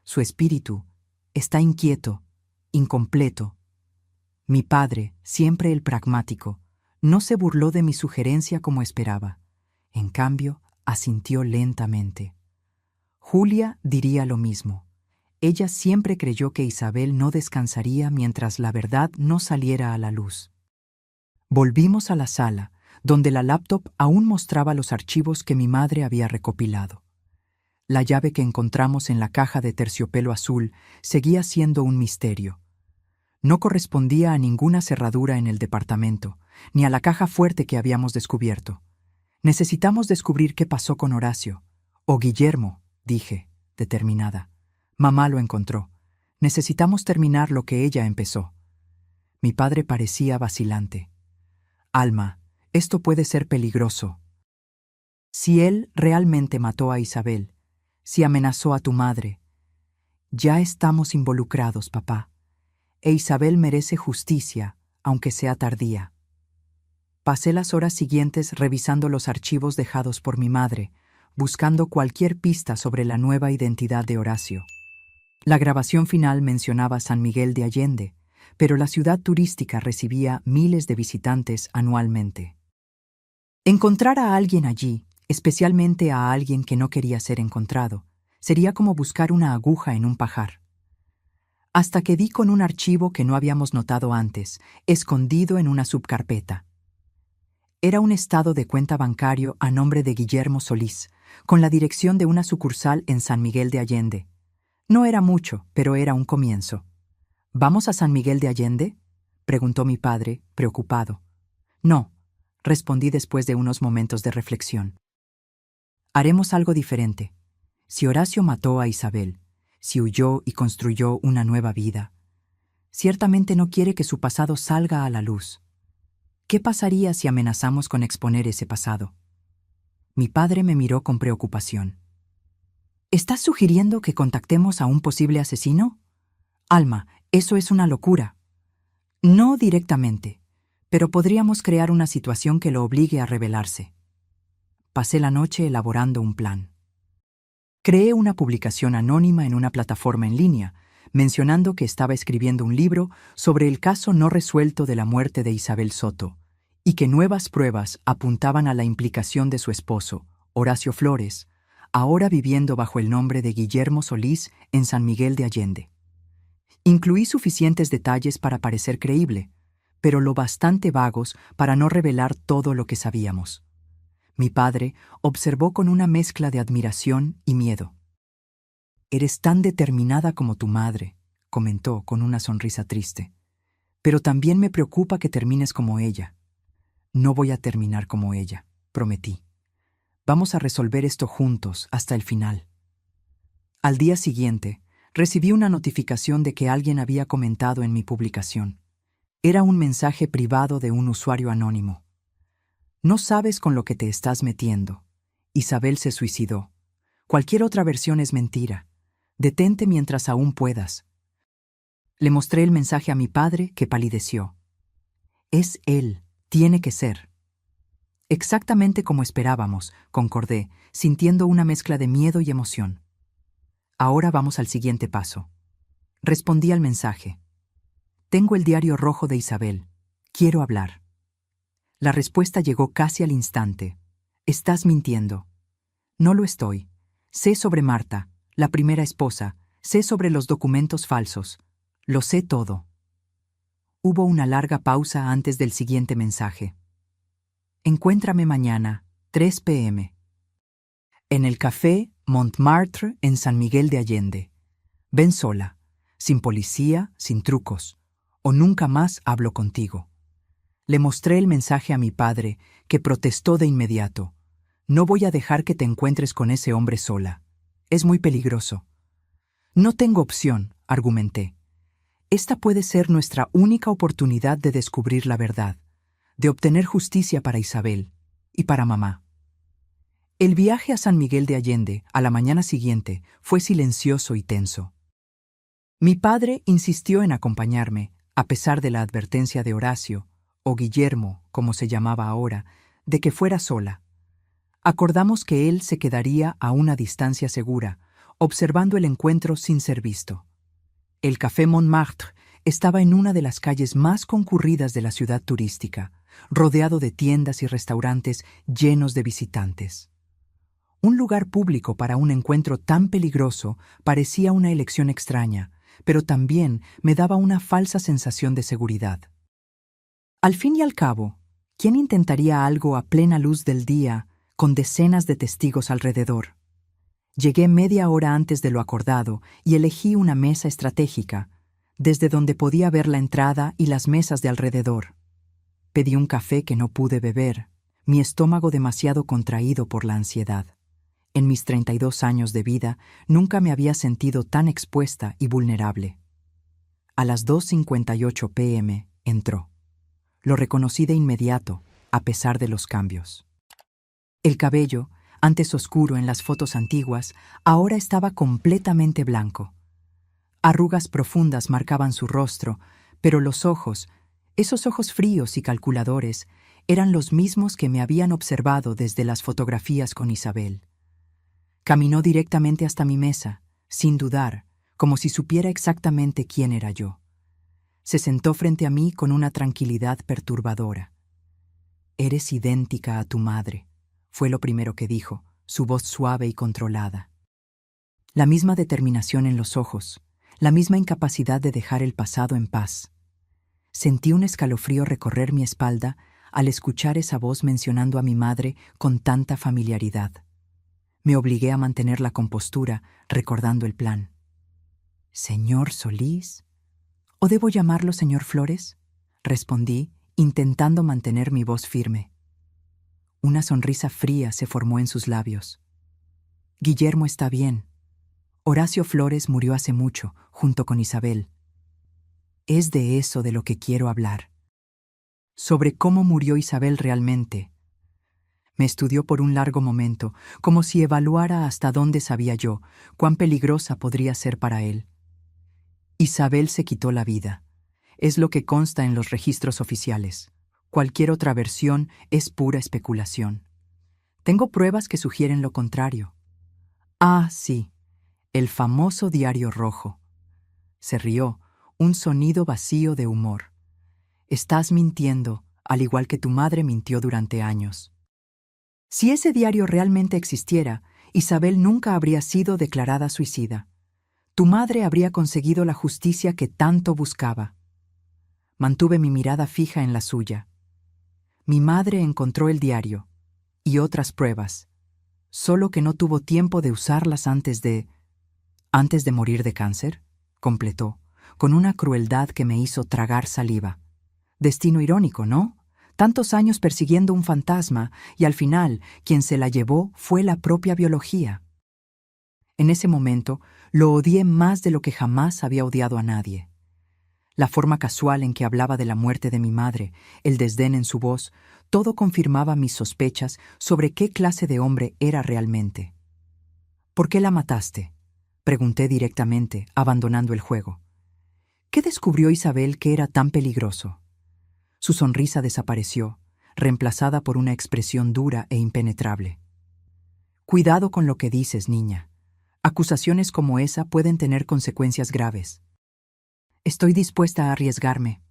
Su espíritu está inquieto, incompleto. Mi padre, siempre el pragmático, no se burló de mi sugerencia como esperaba. En cambio, asintió lentamente. Julia diría lo mismo. Ella siempre creyó que Isabel no descansaría mientras la verdad no saliera a la luz. Volvimos a la sala, donde la laptop aún mostraba los archivos que mi madre había recopilado. La llave que encontramos en la caja de terciopelo azul seguía siendo un misterio. No correspondía a ninguna cerradura en el departamento, ni a la caja fuerte que habíamos descubierto. Necesitamos descubrir qué pasó con Horacio. O Guillermo, dije, determinada. Mamá lo encontró. Necesitamos terminar lo que ella empezó. Mi padre parecía vacilante. Alma, esto puede ser peligroso. Si él realmente mató a Isabel, si amenazó a tu madre, ya estamos involucrados, papá. E Isabel merece justicia, aunque sea tardía. Pasé las horas siguientes revisando los archivos dejados por mi madre, buscando cualquier pista sobre la nueva identidad de Horacio. La grabación final mencionaba San Miguel de Allende, pero la ciudad turística recibía miles de visitantes anualmente. Encontrar a alguien allí, especialmente a alguien que no quería ser encontrado, sería como buscar una aguja en un pajar. Hasta que di con un archivo que no habíamos notado antes, escondido en una subcarpeta. Era un estado de cuenta bancario a nombre de Guillermo Solís, con la dirección de una sucursal en San Miguel de Allende. No era mucho, pero era un comienzo. ¿Vamos a San Miguel de Allende?, preguntó mi padre, preocupado. No, respondí después de unos momentos de reflexión. Haremos algo diferente. Si Horacio mató a Isabel, si huyó y construyó una nueva vida, ciertamente no quiere que su pasado salga a la luz. ¿Qué pasaría si amenazamos con exponer ese pasado? Mi padre me miró con preocupación. ¿Estás sugiriendo que contactemos a un posible asesino? Alma, eso es una locura. No directamente, pero podríamos crear una situación que lo obligue a rebelarse. Pasé la noche elaborando un plan. Creé una publicación anónima en una plataforma en línea, mencionando que estaba escribiendo un libro sobre el caso no resuelto de la muerte de Isabel Soto, y que nuevas pruebas apuntaban a la implicación de su esposo, Horacio Flores, ahora viviendo bajo el nombre de Guillermo Solís en San Miguel de Allende. Incluí suficientes detalles para parecer creíble, pero lo bastante vagos para no revelar todo lo que sabíamos. Mi padre observó con una mezcla de admiración y miedo. «Eres tan determinada como tu madre», comentó con una sonrisa triste. «Pero también me preocupa que termines como ella». «No voy a terminar como ella», prometí. «Vamos a resolver esto juntos hasta el final». Al día siguiente, recibí una notificación de que alguien había comentado en mi publicación. Era un mensaje privado de un usuario anónimo. «No sabes con lo que te estás metiendo. Isabel se suicidó. Cualquier otra versión es mentira. Detente mientras aún puedas». Le mostré el mensaje a mi padre, que palideció. Es él, tiene que ser. Exactamente como esperábamos, concordé, sintiendo una mezcla de miedo y emoción. Ahora vamos al siguiente paso. Respondí al mensaje. Tengo el diario rojo de Isabel. Quiero hablar. La respuesta llegó casi al instante. Estás mintiendo. No lo estoy. Sé sobre Marta, la primera esposa, sé sobre los documentos falsos. Lo sé todo. Hubo una larga pausa antes del siguiente mensaje. Encuéntrame mañana, 3 p.m. en el café Montmartre en San Miguel de Allende. Ven sola, sin policía, sin trucos, o nunca más hablo contigo. Le mostré el mensaje a mi padre, que protestó de inmediato. No voy a dejar que te encuentres con ese hombre sola. Es muy peligroso. No tengo opción, argumenté. Esta puede ser nuestra única oportunidad de descubrir la verdad, de obtener justicia para Isabel y para mamá. El viaje a San Miguel de Allende, a la mañana siguiente, fue silencioso y tenso. Mi padre insistió en acompañarme, a pesar de la advertencia de Horacio, o Guillermo, como se llamaba ahora, de que fuera sola. Acordamos que él se quedaría a una distancia segura, observando el encuentro sin ser visto. El Café Montmartre estaba en una de las calles más concurridas de la ciudad turística, rodeado de tiendas y restaurantes llenos de visitantes. Un lugar público para un encuentro tan peligroso parecía una elección extraña, pero también me daba una falsa sensación de seguridad. Al fin y al cabo, ¿quién intentaría algo a plena luz del día, con decenas de testigos alrededor? Llegué media hora antes de lo acordado y elegí una mesa estratégica, desde donde podía ver la entrada y las mesas de alrededor. Pedí un café que no pude beber, mi estómago demasiado contraído por la ansiedad. En mis 32 años de vida nunca me había sentido tan expuesta y vulnerable. A las 2:58 p.m. entró. Lo reconocí de inmediato, a pesar de los cambios. El cabello, antes oscuro en las fotos antiguas, ahora estaba completamente blanco. Arrugas profundas marcaban su rostro, pero los ojos, esos ojos fríos y calculadores, eran los mismos que me habían observado desde las fotografías con Isabel. Caminó directamente hasta mi mesa, sin dudar, como si supiera exactamente quién era yo. Se sentó frente a mí con una tranquilidad perturbadora. «Eres idéntica a tu madre», fue lo primero que dijo, su voz suave y controlada. La misma determinación en los ojos, la misma incapacidad de dejar el pasado en paz. Sentí un escalofrío recorrer mi espalda al escuchar esa voz mencionando a mi madre con tanta familiaridad. Me obligué a mantener la compostura, recordando el plan. «¿Señor Solís? ¿O debo llamarlo señor Flores?», respondí, intentando mantener mi voz firme. Una sonrisa fría se formó en sus labios. «Guillermo está bien. Horacio Flores murió hace mucho, junto con Isabel. Es de eso de lo que quiero hablar. Sobre cómo murió Isabel realmente». Me estudió por un largo momento, como si evaluara hasta dónde sabía yo, cuán peligrosa podría ser para él. Isabel se quitó la vida. Es lo que consta en los registros oficiales. Cualquier otra versión es pura especulación. Tengo pruebas que sugieren lo contrario. Ah, sí, el famoso diario rojo. Se rió, un sonido vacío de humor. Estás mintiendo, al igual que tu madre mintió durante años. Si ese diario realmente existiera, Isabel nunca habría sido declarada suicida. Tu madre habría conseguido la justicia que tanto buscaba. Mantuve mi mirada fija en la suya. Mi madre encontró el diario y otras pruebas, solo que no tuvo tiempo de usarlas antes de morir de cáncer, completó, con una crueldad que me hizo tragar saliva. Destino irónico, ¿no? Tantos años persiguiendo un fantasma y al final quien se la llevó fue la propia biología. En ese momento lo odié más de lo que jamás había odiado a nadie. La forma casual en que hablaba de la muerte de mi madre, el desdén en su voz, todo confirmaba mis sospechas sobre qué clase de hombre era realmente. «¿Por qué la mataste?», pregunté directamente, abandonando el juego. ¿Qué descubrió Isabel que era tan peligroso? Su sonrisa desapareció, reemplazada por una expresión dura e impenetrable. Cuidado con lo que dices, niña. Acusaciones como esa pueden tener consecuencias graves. Estoy dispuesta a arriesgarme.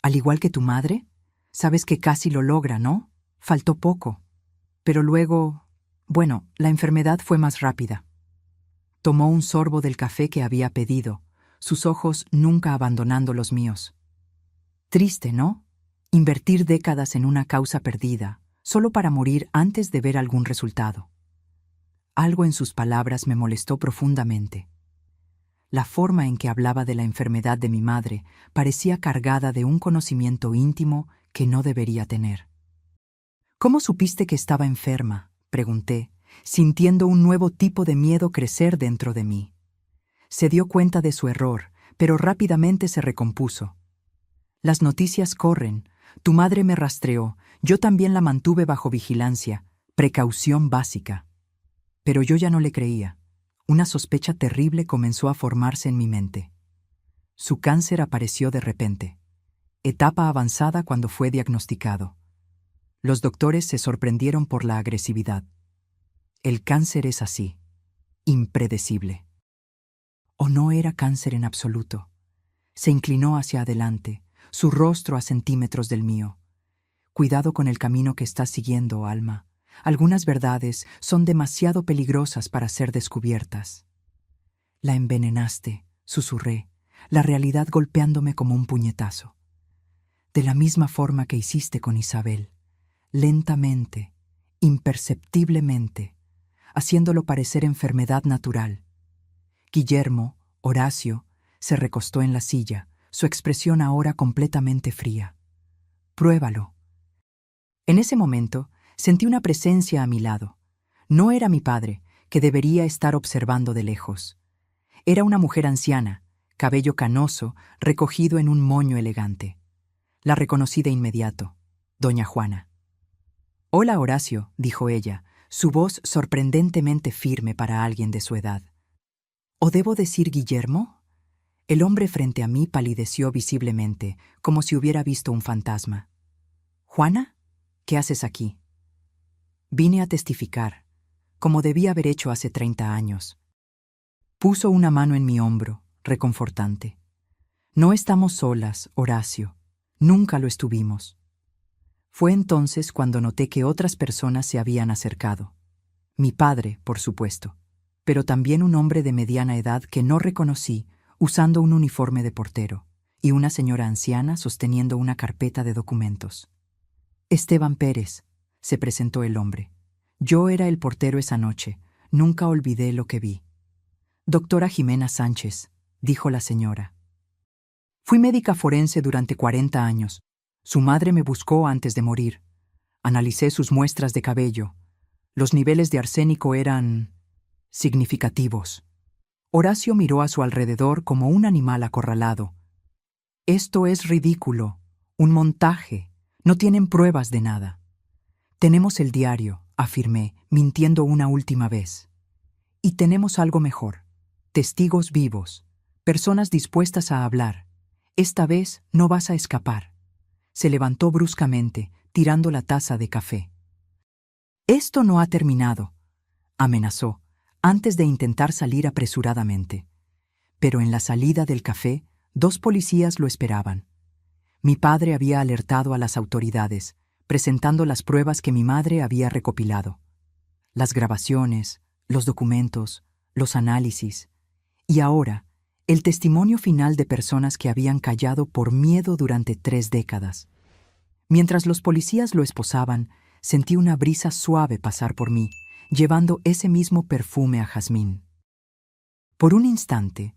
Al igual que tu madre, sabes que casi lo logra, ¿no? Faltó poco. Pero luego, bueno, la enfermedad fue más rápida. Tomó un sorbo del café que había pedido, sus ojos nunca abandonando los míos. Triste, ¿no? Invertir décadas en una causa perdida, solo para morir antes de ver algún resultado. Algo en sus palabras me molestó profundamente. La forma en que hablaba de la enfermedad de mi madre parecía cargada de un conocimiento íntimo que no debería tener. ¿Cómo supiste que estaba enferma?, pregunté, sintiendo un nuevo tipo de miedo crecer dentro de mí. Se dio cuenta de su error, pero rápidamente se recompuso. Las noticias corren. Tu madre me rastreó, yo también la mantuve bajo vigilancia, precaución básica. Pero yo ya no le creía. Una sospecha terrible comenzó a formarse en mi mente. Su cáncer apareció de repente. Etapa avanzada cuando fue diagnosticado. Los doctores se sorprendieron por la agresividad. El cáncer es así, impredecible. ¿O no era cáncer en absoluto? Se inclinó hacia adelante, su rostro a centímetros del mío. Cuidado con el camino que estás siguiendo, Alma. Algunas verdades son demasiado peligrosas para ser descubiertas. La envenenaste, susurré, la realidad golpeándome como un puñetazo. De la misma forma que hiciste con Isabel, lentamente, imperceptiblemente, haciéndolo parecer enfermedad natural. Guillermo, Horacio, se recostó en la silla, su expresión ahora completamente fría. Pruébalo. En ese momento, sentí una presencia a mi lado. No era mi padre, que debería estar observando de lejos. Era una mujer anciana, cabello canoso, recogido en un moño elegante. La reconocí de inmediato, doña Juana. «Hola, Horacio», dijo ella, su voz sorprendentemente firme para alguien de su edad. «¿O debo decir Guillermo?» El hombre frente a mí palideció visiblemente, como si hubiera visto un fantasma. «¿Juana? ¿Qué haces aquí?» «Vine a testificar, como debía haber hecho hace 30 años». Puso una mano en mi hombro, reconfortante. «No estamos solas, Horacio. Nunca lo estuvimos». Fue entonces cuando noté que otras personas se habían acercado. Mi padre, por supuesto, pero también un hombre de mediana edad que no reconocí, usando un uniforme de portero, y una señora anciana sosteniendo una carpeta de documentos. «Esteban Pérez», se presentó el hombre. «Yo era el portero esa noche. Nunca olvidé lo que vi». «Doctora Jimena Sánchez», dijo la señora. «Fui médica forense durante 40 años. Su madre me buscó antes de morir. Analicé sus muestras de cabello. Los niveles de arsénico eran significativos». Horacio miró a su alrededor como un animal acorralado. «Esto es ridículo. Un montaje. No tienen pruebas de nada». «Tenemos el diario», afirmé, mintiendo una última vez. «Y tenemos algo mejor. Testigos vivos. Personas dispuestas a hablar. Esta vez no vas a escapar». Se levantó bruscamente, tirando la taza de café. «Esto no ha terminado», amenazó, antes de intentar salir apresuradamente. Pero en la salida del café, 2 policías lo esperaban. Mi padre había alertado a las autoridades, presentando las pruebas que mi madre había recopilado. Las grabaciones, los documentos, los análisis. Y ahora, el testimonio final de personas que habían callado por miedo durante 3 décadas. Mientras los policías lo esposaban, sentí una brisa suave pasar por mí, llevando ese mismo perfume a jazmín. Por un instante,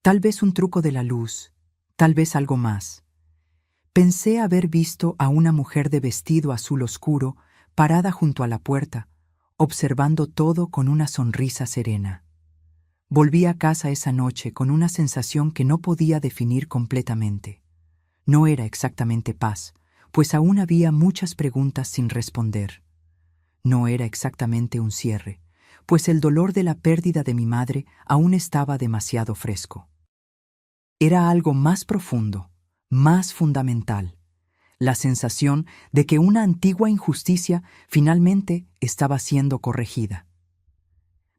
tal vez un truco de la luz, tal vez algo más, pensé haber visto a una mujer de vestido azul oscuro parada junto a la puerta, observando todo con una sonrisa serena. Volví a casa esa noche con una sensación que no podía definir completamente. No era exactamente paz, pues aún había muchas preguntas sin responder. No era exactamente un cierre, pues el dolor de la pérdida de mi madre aún estaba demasiado fresco. Era algo más profundo, más fundamental, la sensación de que una antigua injusticia finalmente estaba siendo corregida.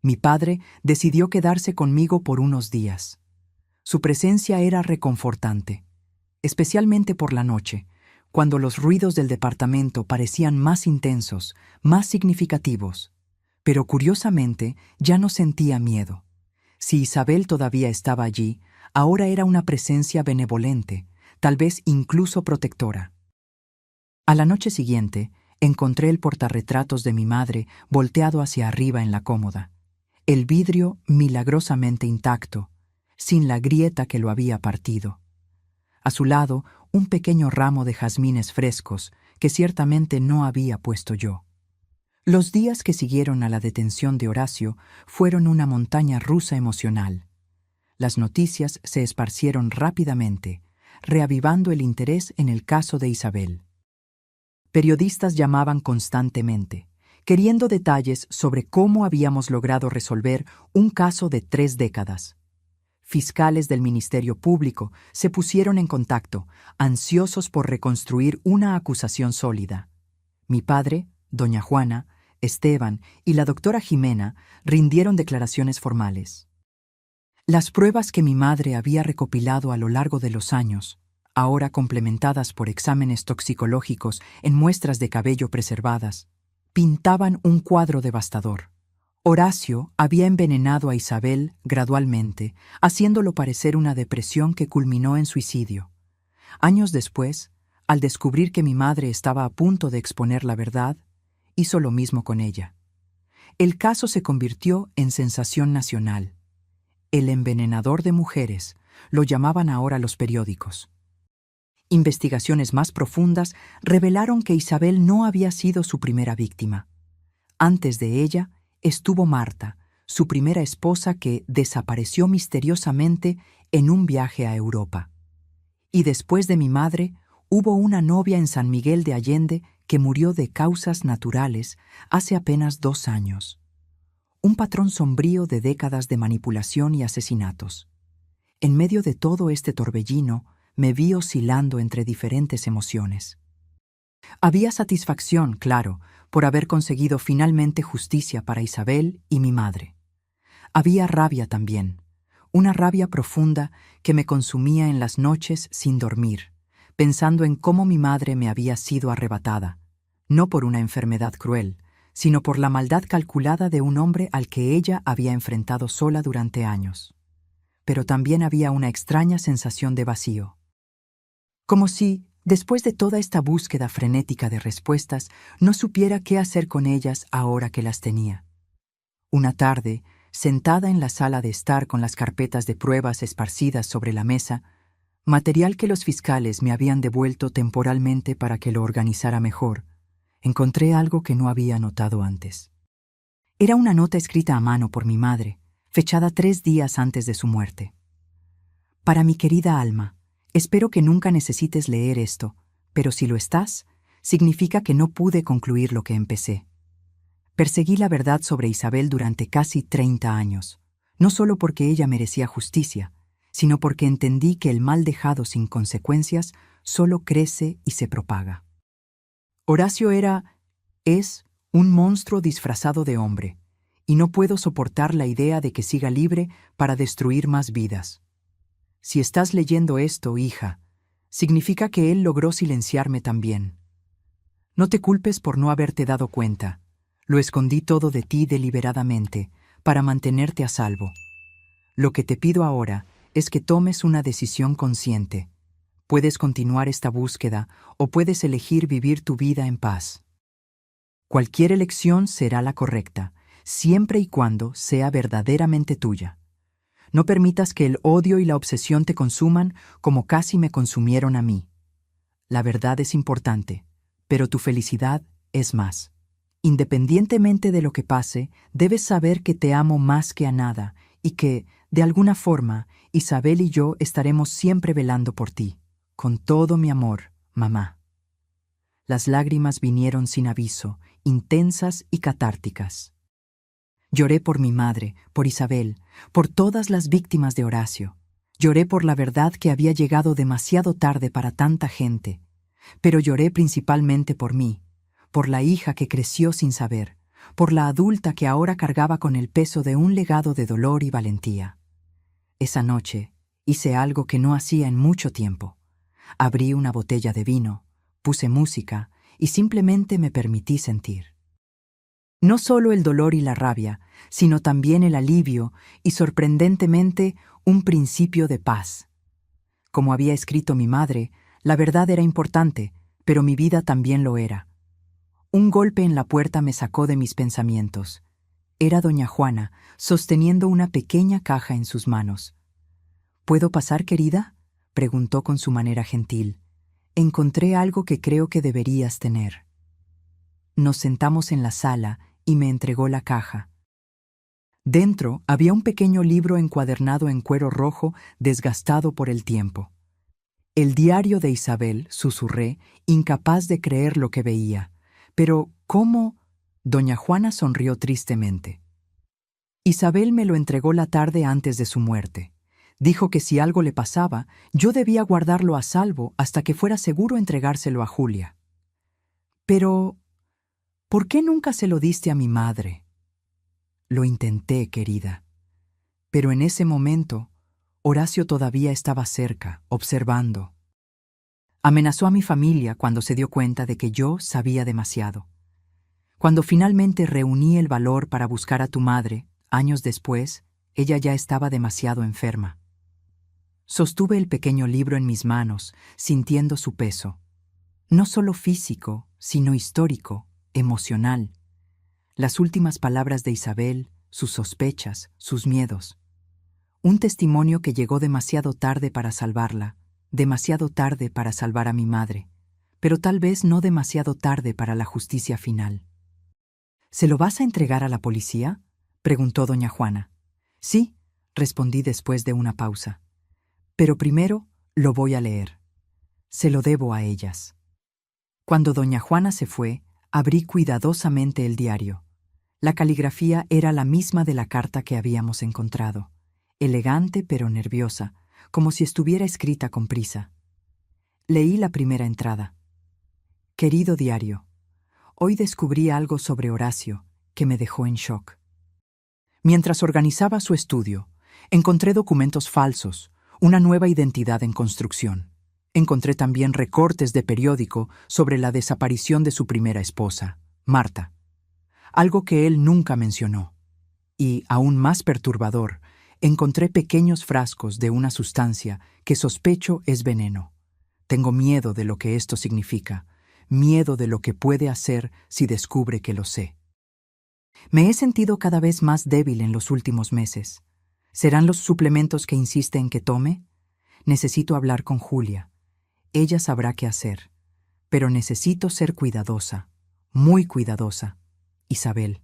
Mi padre decidió quedarse conmigo por unos días. Su presencia era reconfortante, especialmente por la noche, cuando los ruidos del departamento parecían más intensos, más significativos. Pero curiosamente ya no sentía miedo. Si Isabel todavía estaba allí, ahora era una presencia benevolente, tal vez incluso protectora. A la noche siguiente, encontré el portarretratos de mi madre volteado hacia arriba en la cómoda, el vidrio milagrosamente intacto, sin la grieta que lo había partido. A su lado, un pequeño ramo de jazmines frescos que ciertamente no había puesto yo. Los días que siguieron a la detención de Horacio fueron una montaña rusa emocional. Las noticias se esparcieron rápidamente, reavivando el interés en el caso de Isabel. Periodistas llamaban constantemente, queriendo detalles sobre cómo habíamos logrado resolver un caso de 3 décadas. Fiscales del Ministerio Público se pusieron en contacto, ansiosos por reconstruir una acusación sólida. Mi padre, doña Juana, Esteban y la doctora Jimena rindieron declaraciones formales. Las pruebas que mi madre había recopilado a lo largo de los años, ahora complementadas por exámenes toxicológicos en muestras de cabello preservadas, pintaban un cuadro devastador. Horacio había envenenado a Isabel gradualmente, haciéndolo parecer una depresión que culminó en suicidio. Años después, al descubrir que mi madre estaba a punto de exponer la verdad, hizo lo mismo con ella. El caso se convirtió en sensación nacional. El envenenador de mujeres, lo llamaban ahora los periódicos. Investigaciones más profundas revelaron que Isabel no había sido su primera víctima. Antes de ella estuvo Marta, su primera esposa que desapareció misteriosamente en un viaje a Europa. Y después de mi madre, hubo una novia en San Miguel de Allende que murió de causas naturales hace apenas 2 años. Un patrón sombrío de décadas de manipulación y asesinatos. En medio de todo este torbellino, me vi oscilando entre diferentes emociones. Había satisfacción, claro, por haber conseguido finalmente justicia para Isabel y mi madre. Había rabia también, una rabia profunda que me consumía en las noches sin dormir, pensando en cómo mi madre me había sido arrebatada, no por una enfermedad cruel, sino por la maldad calculada de un hombre al que ella había enfrentado sola durante años. Pero también había una extraña sensación de vacío. Como si, después de toda esta búsqueda frenética de respuestas, no supiera qué hacer con ellas ahora que las tenía. Una tarde, sentada en la sala de estar con las carpetas de pruebas esparcidas sobre la mesa, material que los fiscales me habían devuelto temporalmente para que lo organizara mejor, encontré algo que no había notado antes. Era una nota escrita a mano por mi madre, fechada 3 días antes de su muerte. Para mi querida Alma, espero que nunca necesites leer esto, pero si lo estás, significa que no pude concluir lo que empecé. Perseguí la verdad sobre Isabel durante casi 30 años, no solo porque ella merecía justicia, sino porque entendí que el mal dejado sin consecuencias solo crece y se propaga. Horacio es un monstruo disfrazado de hombre, y no puedo soportar la idea de que siga libre para destruir más vidas. Si estás leyendo esto, hija, significa que él logró silenciarme también. No te culpes por no haberte dado cuenta. Lo escondí todo de ti deliberadamente, para mantenerte a salvo. Lo que te pido ahora es que tomes una decisión consciente. Puedes continuar esta búsqueda o puedes elegir vivir tu vida en paz. Cualquier elección será la correcta, siempre y cuando sea verdaderamente tuya. No permitas que el odio y la obsesión te consuman como casi me consumieron a mí. La verdad es importante, pero tu felicidad es más. Independientemente de lo que pase, debes saber que te amo más que a nada y que, de alguna forma, Isabel y yo estaremos siempre velando por ti. Con todo mi amor, mamá. Las lágrimas vinieron sin aviso, intensas y catárticas. Lloré por mi madre, por Isabel, por todas las víctimas de Horacio. Lloré por la verdad que había llegado demasiado tarde para tanta gente, pero lloré principalmente por mí, por la hija que creció sin saber, por la adulta que ahora cargaba con el peso de un legado de dolor y valentía. Esa noche hice algo que no hacía en mucho tiempo. Abrí una botella de vino, puse música y simplemente me permití sentir. No solo el dolor y la rabia, sino también el alivio y, sorprendentemente, un principio de paz. Como había escrito mi madre, la verdad era importante, pero mi vida también lo era. Un golpe en la puerta me sacó de mis pensamientos. Era doña Juana, sosteniendo una pequeña caja en sus manos. ¿Puedo pasar, querida?, preguntó con su manera gentil. Encontré algo que creo que deberías tener. Nos sentamos en la sala y me entregó la caja. Dentro había un pequeño libro encuadernado en cuero rojo, desgastado por el tiempo. El diario de Isabel, susurré, incapaz de creer lo que veía. Pero, ¿cómo? Doña Juana sonrió tristemente. Isabel me lo entregó la tarde antes de su muerte. Dijo que si algo le pasaba, yo debía guardarlo a salvo hasta que fuera seguro entregárselo a Julia. Pero, ¿por qué nunca se lo diste a mi madre? Lo intenté, querida. Pero en ese momento, Horacio todavía estaba cerca, observando. Amenazó a mi familia cuando se dio cuenta de que yo sabía demasiado. Cuando finalmente reuní el valor para buscar a tu madre, años después, ella ya estaba demasiado enferma. Sostuve el pequeño libro en mis manos, sintiendo su peso. No solo físico, sino histórico, emocional. Las últimas palabras de Isabel, sus sospechas, sus miedos. Un testimonio que llegó demasiado tarde para salvarla, demasiado tarde para salvar a mi madre, pero tal vez no demasiado tarde para la justicia final. ¿Se lo vas a entregar a la policía?, preguntó doña Juana. Sí, respondí después de una pausa. Pero primero lo voy a leer. Se lo debo a ellas. Cuando doña Juana se fue, abrí cuidadosamente el diario. La caligrafía era la misma de la carta que habíamos encontrado, elegante pero nerviosa, como si estuviera escrita con prisa. Leí la primera entrada. Querido diario, hoy descubrí algo sobre Horacio que me dejó en shock. Mientras organizaba su estudio, encontré documentos falsos, una nueva identidad en construcción. Encontré también recortes de periódico sobre la desaparición de su primera esposa, Marta. Algo que él nunca mencionó. Y, aún más perturbador, encontré pequeños frascos de una sustancia que sospecho es veneno. Tengo miedo de lo que esto significa, miedo de lo que puede hacer si descubre que lo sé. Me he sentido cada vez más débil en los últimos meses. ¿Serán los suplementos que insiste en que tome? Necesito hablar con Julia. Ella sabrá qué hacer. Pero necesito ser cuidadosa, muy cuidadosa. Isabel.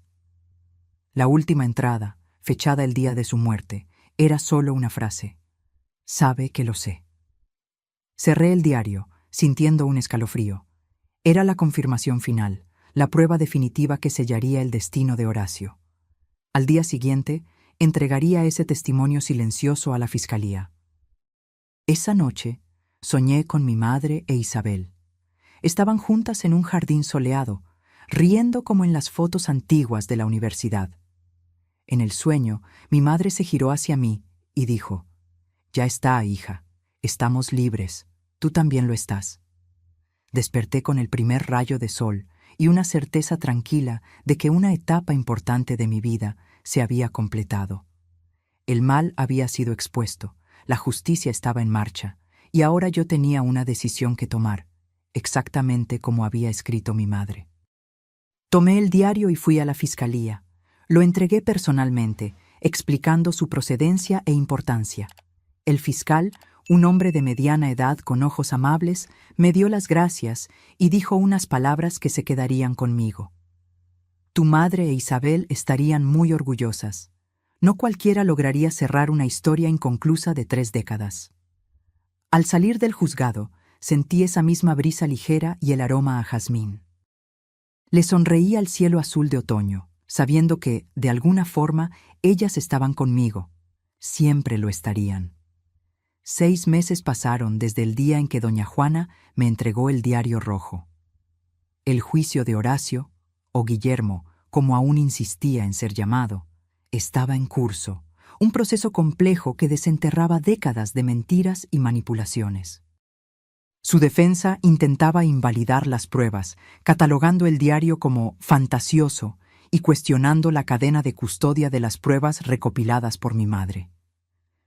La última entrada, fechada el día de su muerte, era solo una frase. Sabe que lo sé. Cerré el diario, sintiendo un escalofrío. Era la confirmación final, la prueba definitiva que sellaría el destino de Horacio. Al día siguiente, entregaría ese testimonio silencioso a la fiscalía. Esa noche, soñé con mi madre e Isabel. Estaban juntas en un jardín soleado, riendo como en las fotos antiguas de la universidad. En el sueño, mi madre se giró hacia mí y dijo: «Ya está, hija, estamos libres, tú también lo estás». Desperté con el primer rayo de sol y una certeza tranquila de que una etapa importante de mi vida se había completado. El mal había sido expuesto, la justicia estaba en marcha, y ahora yo tenía una decisión que tomar, exactamente como había escrito mi madre. Tomé el diario y fui a la fiscalía. Lo entregué personalmente, explicando su procedencia e importancia. El fiscal, un hombre de mediana edad con ojos amables, me dio las gracias y dijo unas palabras que se quedarían conmigo. Tu madre e Isabel estarían muy orgullosas. No cualquiera lograría cerrar una historia inconclusa de 3 décadas. Al salir del juzgado, sentí esa misma brisa ligera y el aroma a jazmín. Le sonreí al cielo azul de otoño, sabiendo que, de alguna forma, ellas estaban conmigo. Siempre lo estarían. 6 meses pasaron desde el día en que doña Juana me entregó el diario rojo. El juicio de Horacio, o Guillermo, como aún insistía en ser llamado, estaba en curso, un proceso complejo que desenterraba décadas de mentiras y manipulaciones. Su defensa intentaba invalidar las pruebas, catalogando el diario como fantasioso y cuestionando la cadena de custodia de las pruebas recopiladas por mi madre.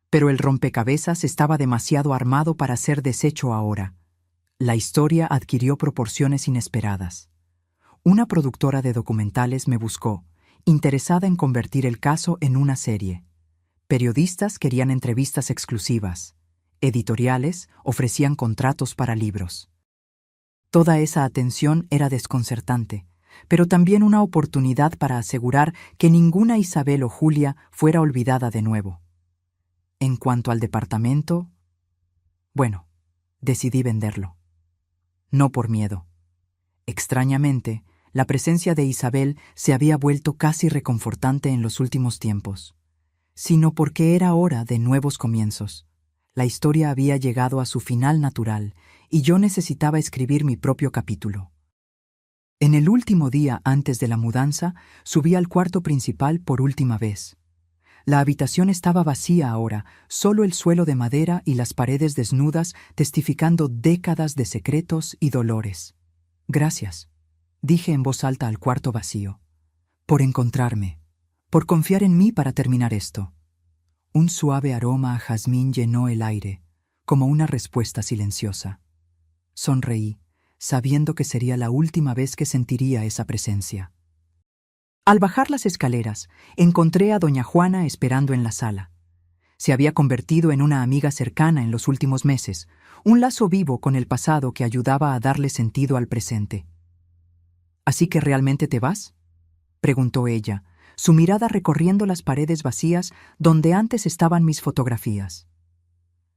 Pero el rompecabezas estaba demasiado armado para ser deshecho ahora. La historia adquirió proporciones inesperadas. Una productora de documentales me buscó, interesada en convertir el caso en una serie. Periodistas querían entrevistas exclusivas. Editoriales ofrecían contratos para libros. Toda esa atención era desconcertante, pero también una oportunidad para asegurar que ninguna Isabel o Julia fuera olvidada de nuevo. En cuanto al departamento, bueno, decidí venderlo. No por miedo. Extrañamente, la presencia de Isabel se había vuelto casi reconfortante en los últimos tiempos, sino porque era hora de nuevos comienzos. La historia había llegado a su final natural y yo necesitaba escribir mi propio capítulo. En el último día antes de la mudanza, subí al cuarto principal por última vez. La habitación estaba vacía ahora, solo el suelo de madera y las paredes desnudas testificando décadas de secretos y dolores. Gracias, dije en voz alta al cuarto vacío, por encontrarme, por confiar en mí para terminar esto. Un suave aroma a jazmín llenó el aire, como una respuesta silenciosa. Sonreí, sabiendo que sería la última vez que sentiría esa presencia. Al bajar las escaleras, encontré a doña Juana esperando en la sala. Se había convertido en una amiga cercana en los últimos meses, un lazo vivo con el pasado que ayudaba a darle sentido al presente. ¿Así que realmente te vas?, preguntó ella, su mirada recorriendo las paredes vacías donde antes estaban mis fotografías.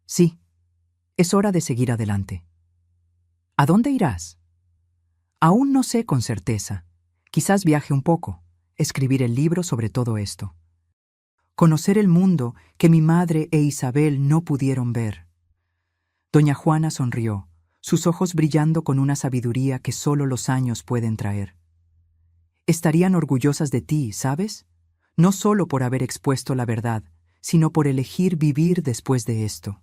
Sí, es hora de seguir adelante. ¿A dónde irás? Aún no sé con certeza. Quizás viaje un poco, escribir el libro sobre todo esto. Conocer el mundo que mi madre e Isabel no pudieron ver. Doña Juana sonrió, sus ojos brillando con una sabiduría que solo los años pueden traer. Estarían orgullosas de ti, ¿sabes? No solo por haber expuesto la verdad, sino por elegir vivir después de esto.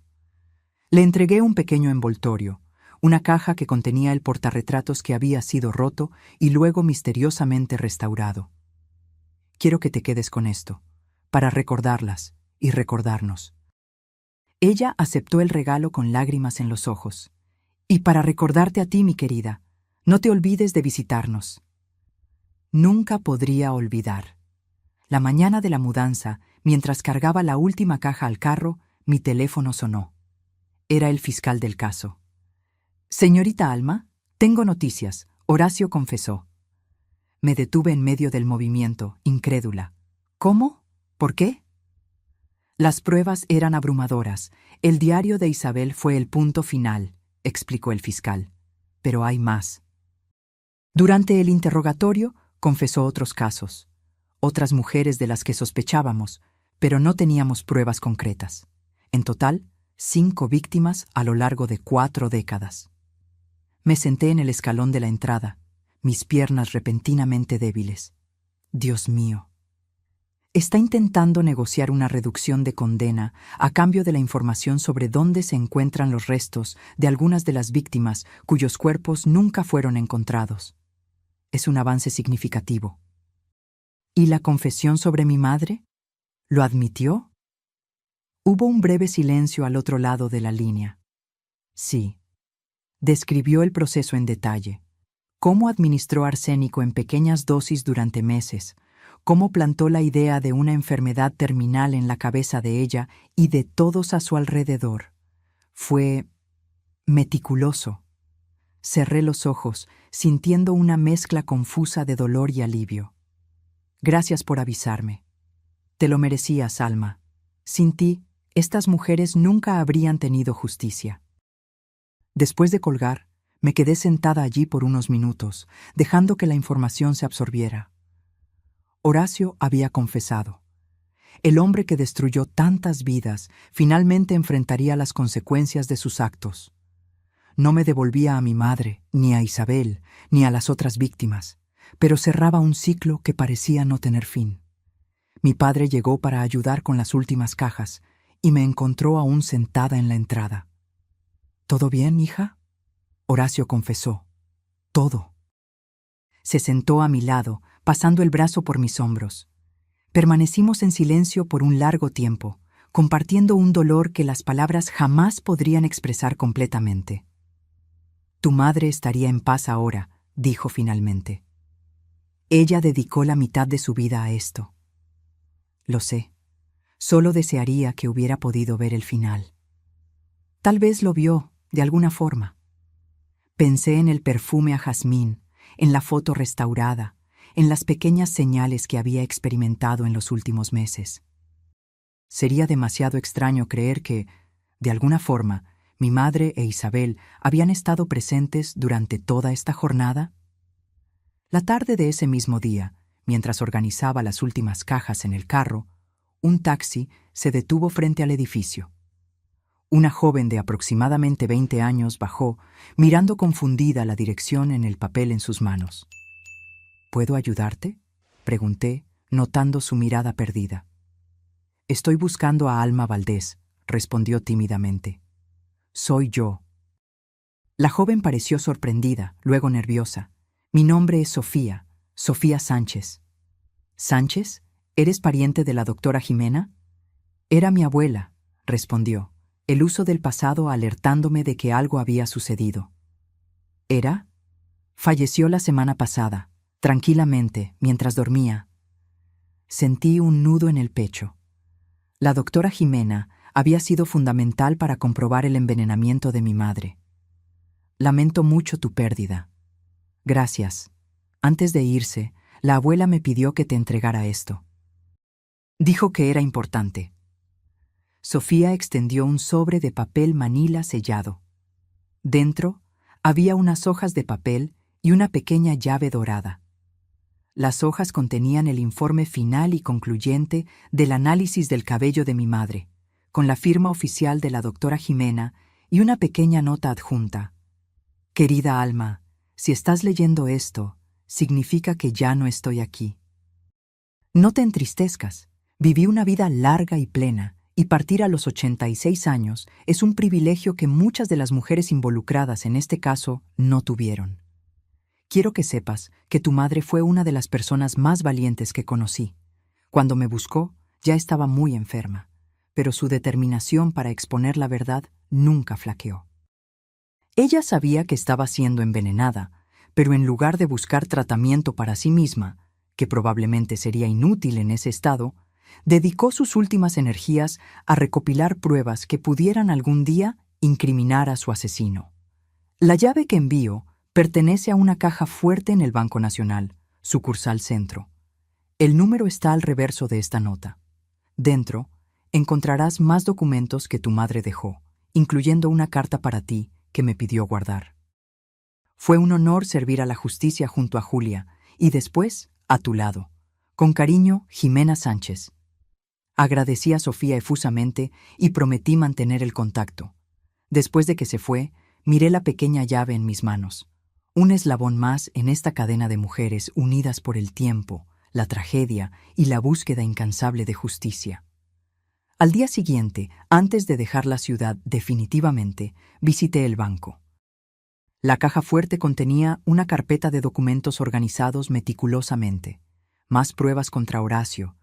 Le entregué un pequeño envoltorio, una caja que contenía el portarretratos que había sido roto y luego misteriosamente restaurado. Quiero que te quedes con esto, para recordarlas y recordarnos. Ella aceptó el regalo con lágrimas en los ojos. Y para recordarte a ti, mi querida, no te olvides de visitarnos. Nunca podría olvidar. La mañana de la mudanza, mientras cargaba la última caja al carro, mi teléfono sonó. Era el fiscal del caso. Señorita Alma, tengo noticias, Horacio confesó. Me detuve en medio del movimiento, incrédula. ¿Cómo? ¿Por qué? Las pruebas eran abrumadoras. El diario de Isabel fue el punto final, explicó el fiscal. Pero hay más. Durante el interrogatorio, confesó otros casos, otras mujeres de las que sospechábamos, pero no teníamos pruebas concretas. En total, 5 víctimas a lo largo de 4 décadas. Me senté en el escalón de la entrada, mis piernas repentinamente débiles. Dios mío. Está intentando negociar una reducción de condena a cambio de la información sobre dónde se encuentran los restos de algunas de las víctimas cuyos cuerpos nunca fueron encontrados. Es un avance significativo. ¿Y la confesión sobre mi madre? ¿Lo admitió? Hubo un breve silencio al otro lado de la línea. Sí. Describió el proceso en detalle. Cómo administró arsénico en pequeñas dosis durante meses, cómo plantó la idea de una enfermedad terminal en la cabeza de ella y de todos a su alrededor. Fue meticuloso. Cerré los ojos, sintiendo una mezcla confusa de dolor y alivio. Gracias por avisarme. Te lo merecías, Alma. Sin ti, estas mujeres nunca habrían tenido justicia. Después de colgar, me quedé sentada allí por unos minutos, dejando que la información se absorbiera. Horacio había confesado. El hombre que destruyó tantas vidas finalmente enfrentaría las consecuencias de sus actos. No me devolvía a mi madre, ni a Isabel, ni a las otras víctimas, pero cerraba un ciclo que parecía no tener fin. Mi padre llegó para ayudar con las últimas cajas y me encontró aún sentada en la entrada. ¿Todo bien, hija? Horacio confesó. Todo. Se sentó a mi lado, pasando el brazo por mis hombros. Permanecimos en silencio por un largo tiempo, compartiendo un dolor que las palabras jamás podrían expresar completamente. Tu madre estaría en paz ahora, dijo finalmente. Ella dedicó la mitad de su vida a esto. Lo sé. Solo desearía que hubiera podido ver el final. Tal vez lo vio, de alguna forma. Pensé en el perfume a jazmín, en la foto restaurada, en las pequeñas señales que había experimentado en los últimos meses. Sería demasiado extraño creer que, de alguna forma, mi madre e Isabel habían estado presentes durante toda esta jornada. La tarde de ese mismo día, mientras organizaba las últimas cajas en el carro, un taxi se detuvo frente al edificio. Una joven de aproximadamente 20 años bajó, mirando confundida la dirección en el papel en sus manos. ¿Puedo ayudarte?, pregunté, notando su mirada perdida. Estoy buscando a Alma Valdés, respondió tímidamente. Soy yo. La joven pareció sorprendida, luego nerviosa. Mi nombre es Sofía, Sofía Sánchez. ¿Sánchez? ¿Eres pariente de la doctora Jimena? Era mi abuela, respondió, el uso del pasado alertándome de que algo había sucedido. ¿Era? Falleció la semana pasada, tranquilamente, mientras dormía. Sentí un nudo en el pecho. La doctora Jimena había sido fundamental para comprobar el envenenamiento de mi madre. Lamento mucho tu pérdida. Gracias. Antes de irse, la abuela me pidió que te entregara esto. Dijo que era importante. Sofía extendió un sobre de papel manila sellado. Dentro había unas hojas de papel y una pequeña llave dorada. Las hojas contenían el informe final y concluyente del análisis del cabello de mi madre, con la firma oficial de la doctora Jimena y una pequeña nota adjunta. Querida Alma, si estás leyendo esto, significa que ya no estoy aquí. No te entristezcas. Viví una vida larga y plena, y partir a los 86 años es un privilegio que muchas de las mujeres involucradas en este caso no tuvieron. Quiero que sepas que tu madre fue una de las personas más valientes que conocí. Cuando me buscó, ya estaba muy enferma, pero su determinación para exponer la verdad nunca flaqueó. Ella sabía que estaba siendo envenenada, pero en lugar de buscar tratamiento para sí misma, que probablemente sería inútil en ese estado, dedicó sus últimas energías a recopilar pruebas que pudieran algún día incriminar a su asesino. La llave que envío pertenece a una caja fuerte en el Banco Nacional, sucursal Centro. El número está al reverso de esta nota. Dentro, encontrarás más documentos que tu madre dejó, incluyendo una carta para ti que me pidió guardar. Fue un honor servir a la justicia junto a Julia y después a tu lado. Con cariño, Jimena Sánchez. Agradecí a Sofía efusamente y prometí mantener el contacto. Después de que se fue, miré la pequeña llave en mis manos. Un eslabón más en esta cadena de mujeres unidas por el tiempo, la tragedia y la búsqueda incansable de justicia. Al día siguiente, antes de dejar la ciudad definitivamente, visité el banco. La caja fuerte contenía una carpeta de documentos organizados meticulosamente, más pruebas contra Horacio,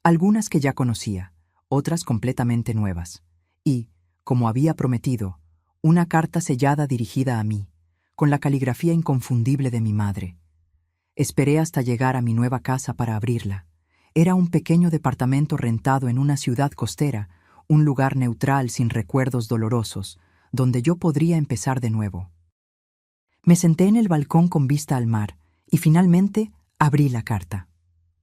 algunas que ya conocía, otras completamente nuevas, y, como había prometido, una carta sellada dirigida a mí, con la caligrafía inconfundible de mi madre. Esperé hasta llegar a mi nueva casa para abrirla. Era un pequeño departamento rentado en una ciudad costera, un lugar neutral sin recuerdos dolorosos, donde yo podría empezar de nuevo. Me senté en el balcón con vista al mar y finalmente abrí la carta.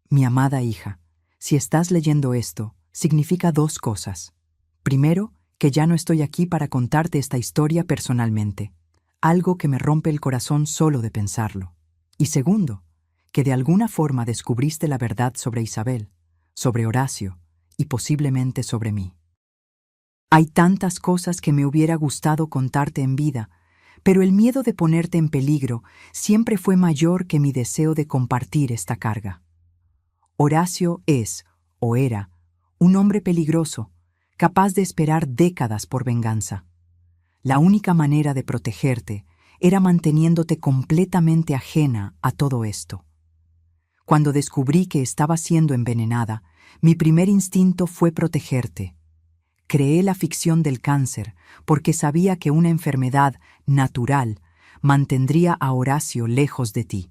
Mi amada hija, si estás leyendo esto, significa dos cosas. Primero, que ya no estoy aquí para contarte esta historia personalmente, algo que me rompe el corazón solo de pensarlo. Y segundo, que de alguna forma descubriste la verdad sobre Isabel, sobre Horacio y posiblemente sobre mí. Hay tantas cosas que me hubiera gustado contarte en vida, pero el miedo de ponerte en peligro siempre fue mayor que mi deseo de compartir esta carga. Horacio es, o era, un hombre peligroso, capaz de esperar décadas por venganza. La única manera de protegerte era manteniéndote completamente ajena a todo esto. Cuando descubrí que estaba siendo envenenada, mi primer instinto fue protegerte. Creé la ficción del cáncer porque sabía que una enfermedad natural mantendría a Horacio lejos de ti.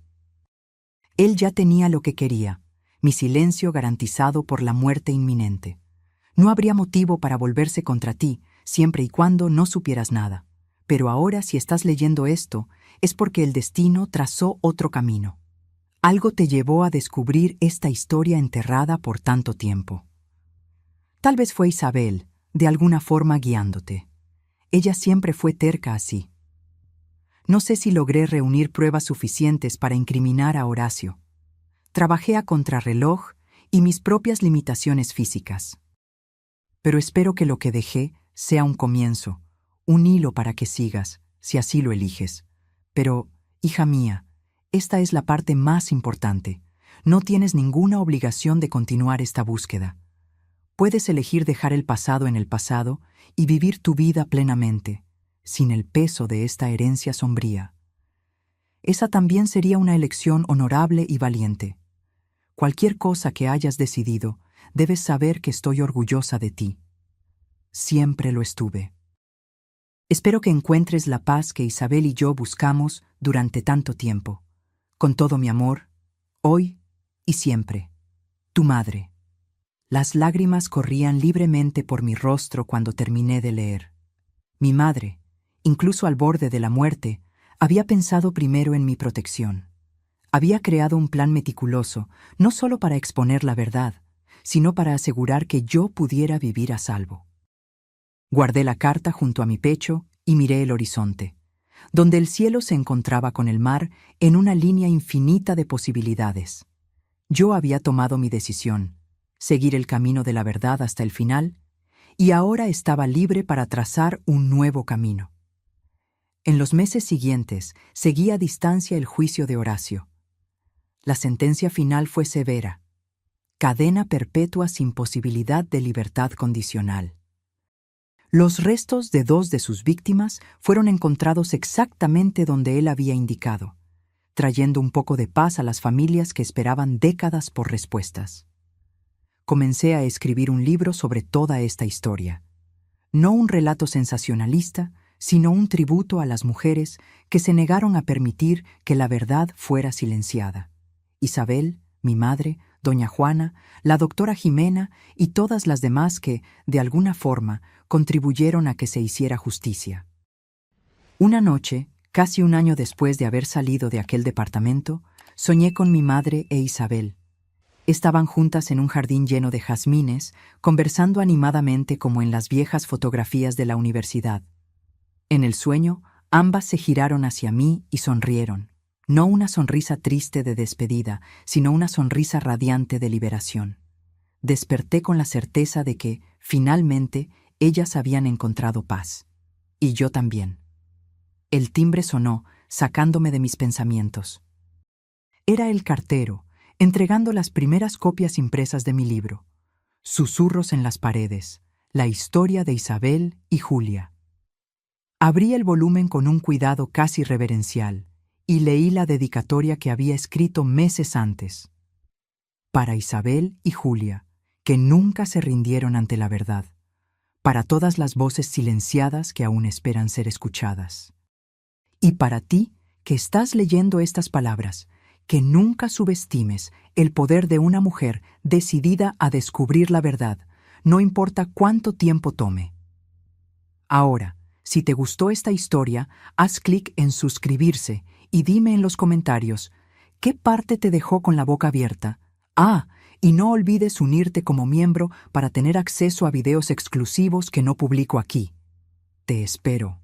Él ya tenía lo que quería, mi silencio garantizado por la muerte inminente. No habría motivo para volverse contra ti, siempre y cuando no supieras nada. Pero ahora, si estás leyendo esto, es porque el destino trazó otro camino. Algo te llevó a descubrir esta historia enterrada por tanto tiempo. Tal vez fue Isabel, de alguna forma guiándote. Ella siempre fue terca así. No sé si logré reunir pruebas suficientes para incriminar a Horacio. Trabajé a contrarreloj y mis propias limitaciones físicas. Pero espero que lo que dejé sea un comienzo, un hilo para que sigas, si así lo eliges. Pero, hija mía, esta es la parte más importante. No tienes ninguna obligación de continuar esta búsqueda. Puedes elegir dejar el pasado en el pasado y vivir tu vida plenamente, sin el peso de esta herencia sombría. Esa también sería una elección honorable y valiente. Cualquier cosa que hayas decidido, debes saber que estoy orgullosa de ti. Siempre lo estuve. Espero que encuentres la paz que Isabel y yo buscamos durante tanto tiempo. Con todo mi amor, hoy y siempre. Tu madre. Las lágrimas corrían libremente por mi rostro cuando terminé de leer. Mi madre, incluso al borde de la muerte, había pensado primero en mi protección. Había creado un plan meticuloso, no solo para exponer la verdad, sino para asegurar que yo pudiera vivir a salvo. Guardé la carta junto a mi pecho y miré el horizonte, donde el cielo se encontraba con el mar en una línea infinita de posibilidades. Yo había tomado mi decisión, seguir el camino de la verdad hasta el final, y ahora estaba libre para trazar un nuevo camino. En los meses siguientes seguí a distancia el juicio de Horacio. La sentencia final fue severa: cadena perpetua sin posibilidad de libertad condicional. Los restos de 2 de sus víctimas fueron encontrados exactamente donde él había indicado, trayendo un poco de paz a las familias que esperaban décadas por respuestas. Comencé a escribir un libro sobre toda esta historia. No un relato sensacionalista, sino un tributo a las mujeres que se negaron a permitir que la verdad fuera silenciada. Isabel, mi madre, doña Juana, la doctora Jimena y todas las demás que, de alguna forma, contribuyeron a que se hiciera justicia. Una noche, casi un año después de haber salido de aquel departamento, soñé con mi madre e Isabel. Estaban juntas en un jardín lleno de jazmines, conversando animadamente como en las viejas fotografías de la universidad. En el sueño, ambas se giraron hacia mí y sonrieron. No una sonrisa triste de despedida, sino una sonrisa radiante de liberación. Desperté con la certeza de que, finalmente, ellas habían encontrado paz. Y yo también. El timbre sonó, sacándome de mis pensamientos. Era el cartero, entregando las primeras copias impresas de mi libro. Susurros en las paredes, la historia de Isabel y Julia. Abrí el volumen con un cuidado casi reverencial y leí la dedicatoria que había escrito meses antes. Para Isabel y Julia, que nunca se rindieron ante la verdad. Para todas las voces silenciadas que aún esperan ser escuchadas. Y para ti, que estás leyendo estas palabras, que nunca subestimes el poder de una mujer decidida a descubrir la verdad, no importa cuánto tiempo tome. Ahora, si te gustó esta historia, haz clic en suscribirse y dime en los comentarios qué parte te dejó con la boca abierta. Y no olvides unirte como miembro para tener acceso a videos exclusivos que no publico aquí. Te espero.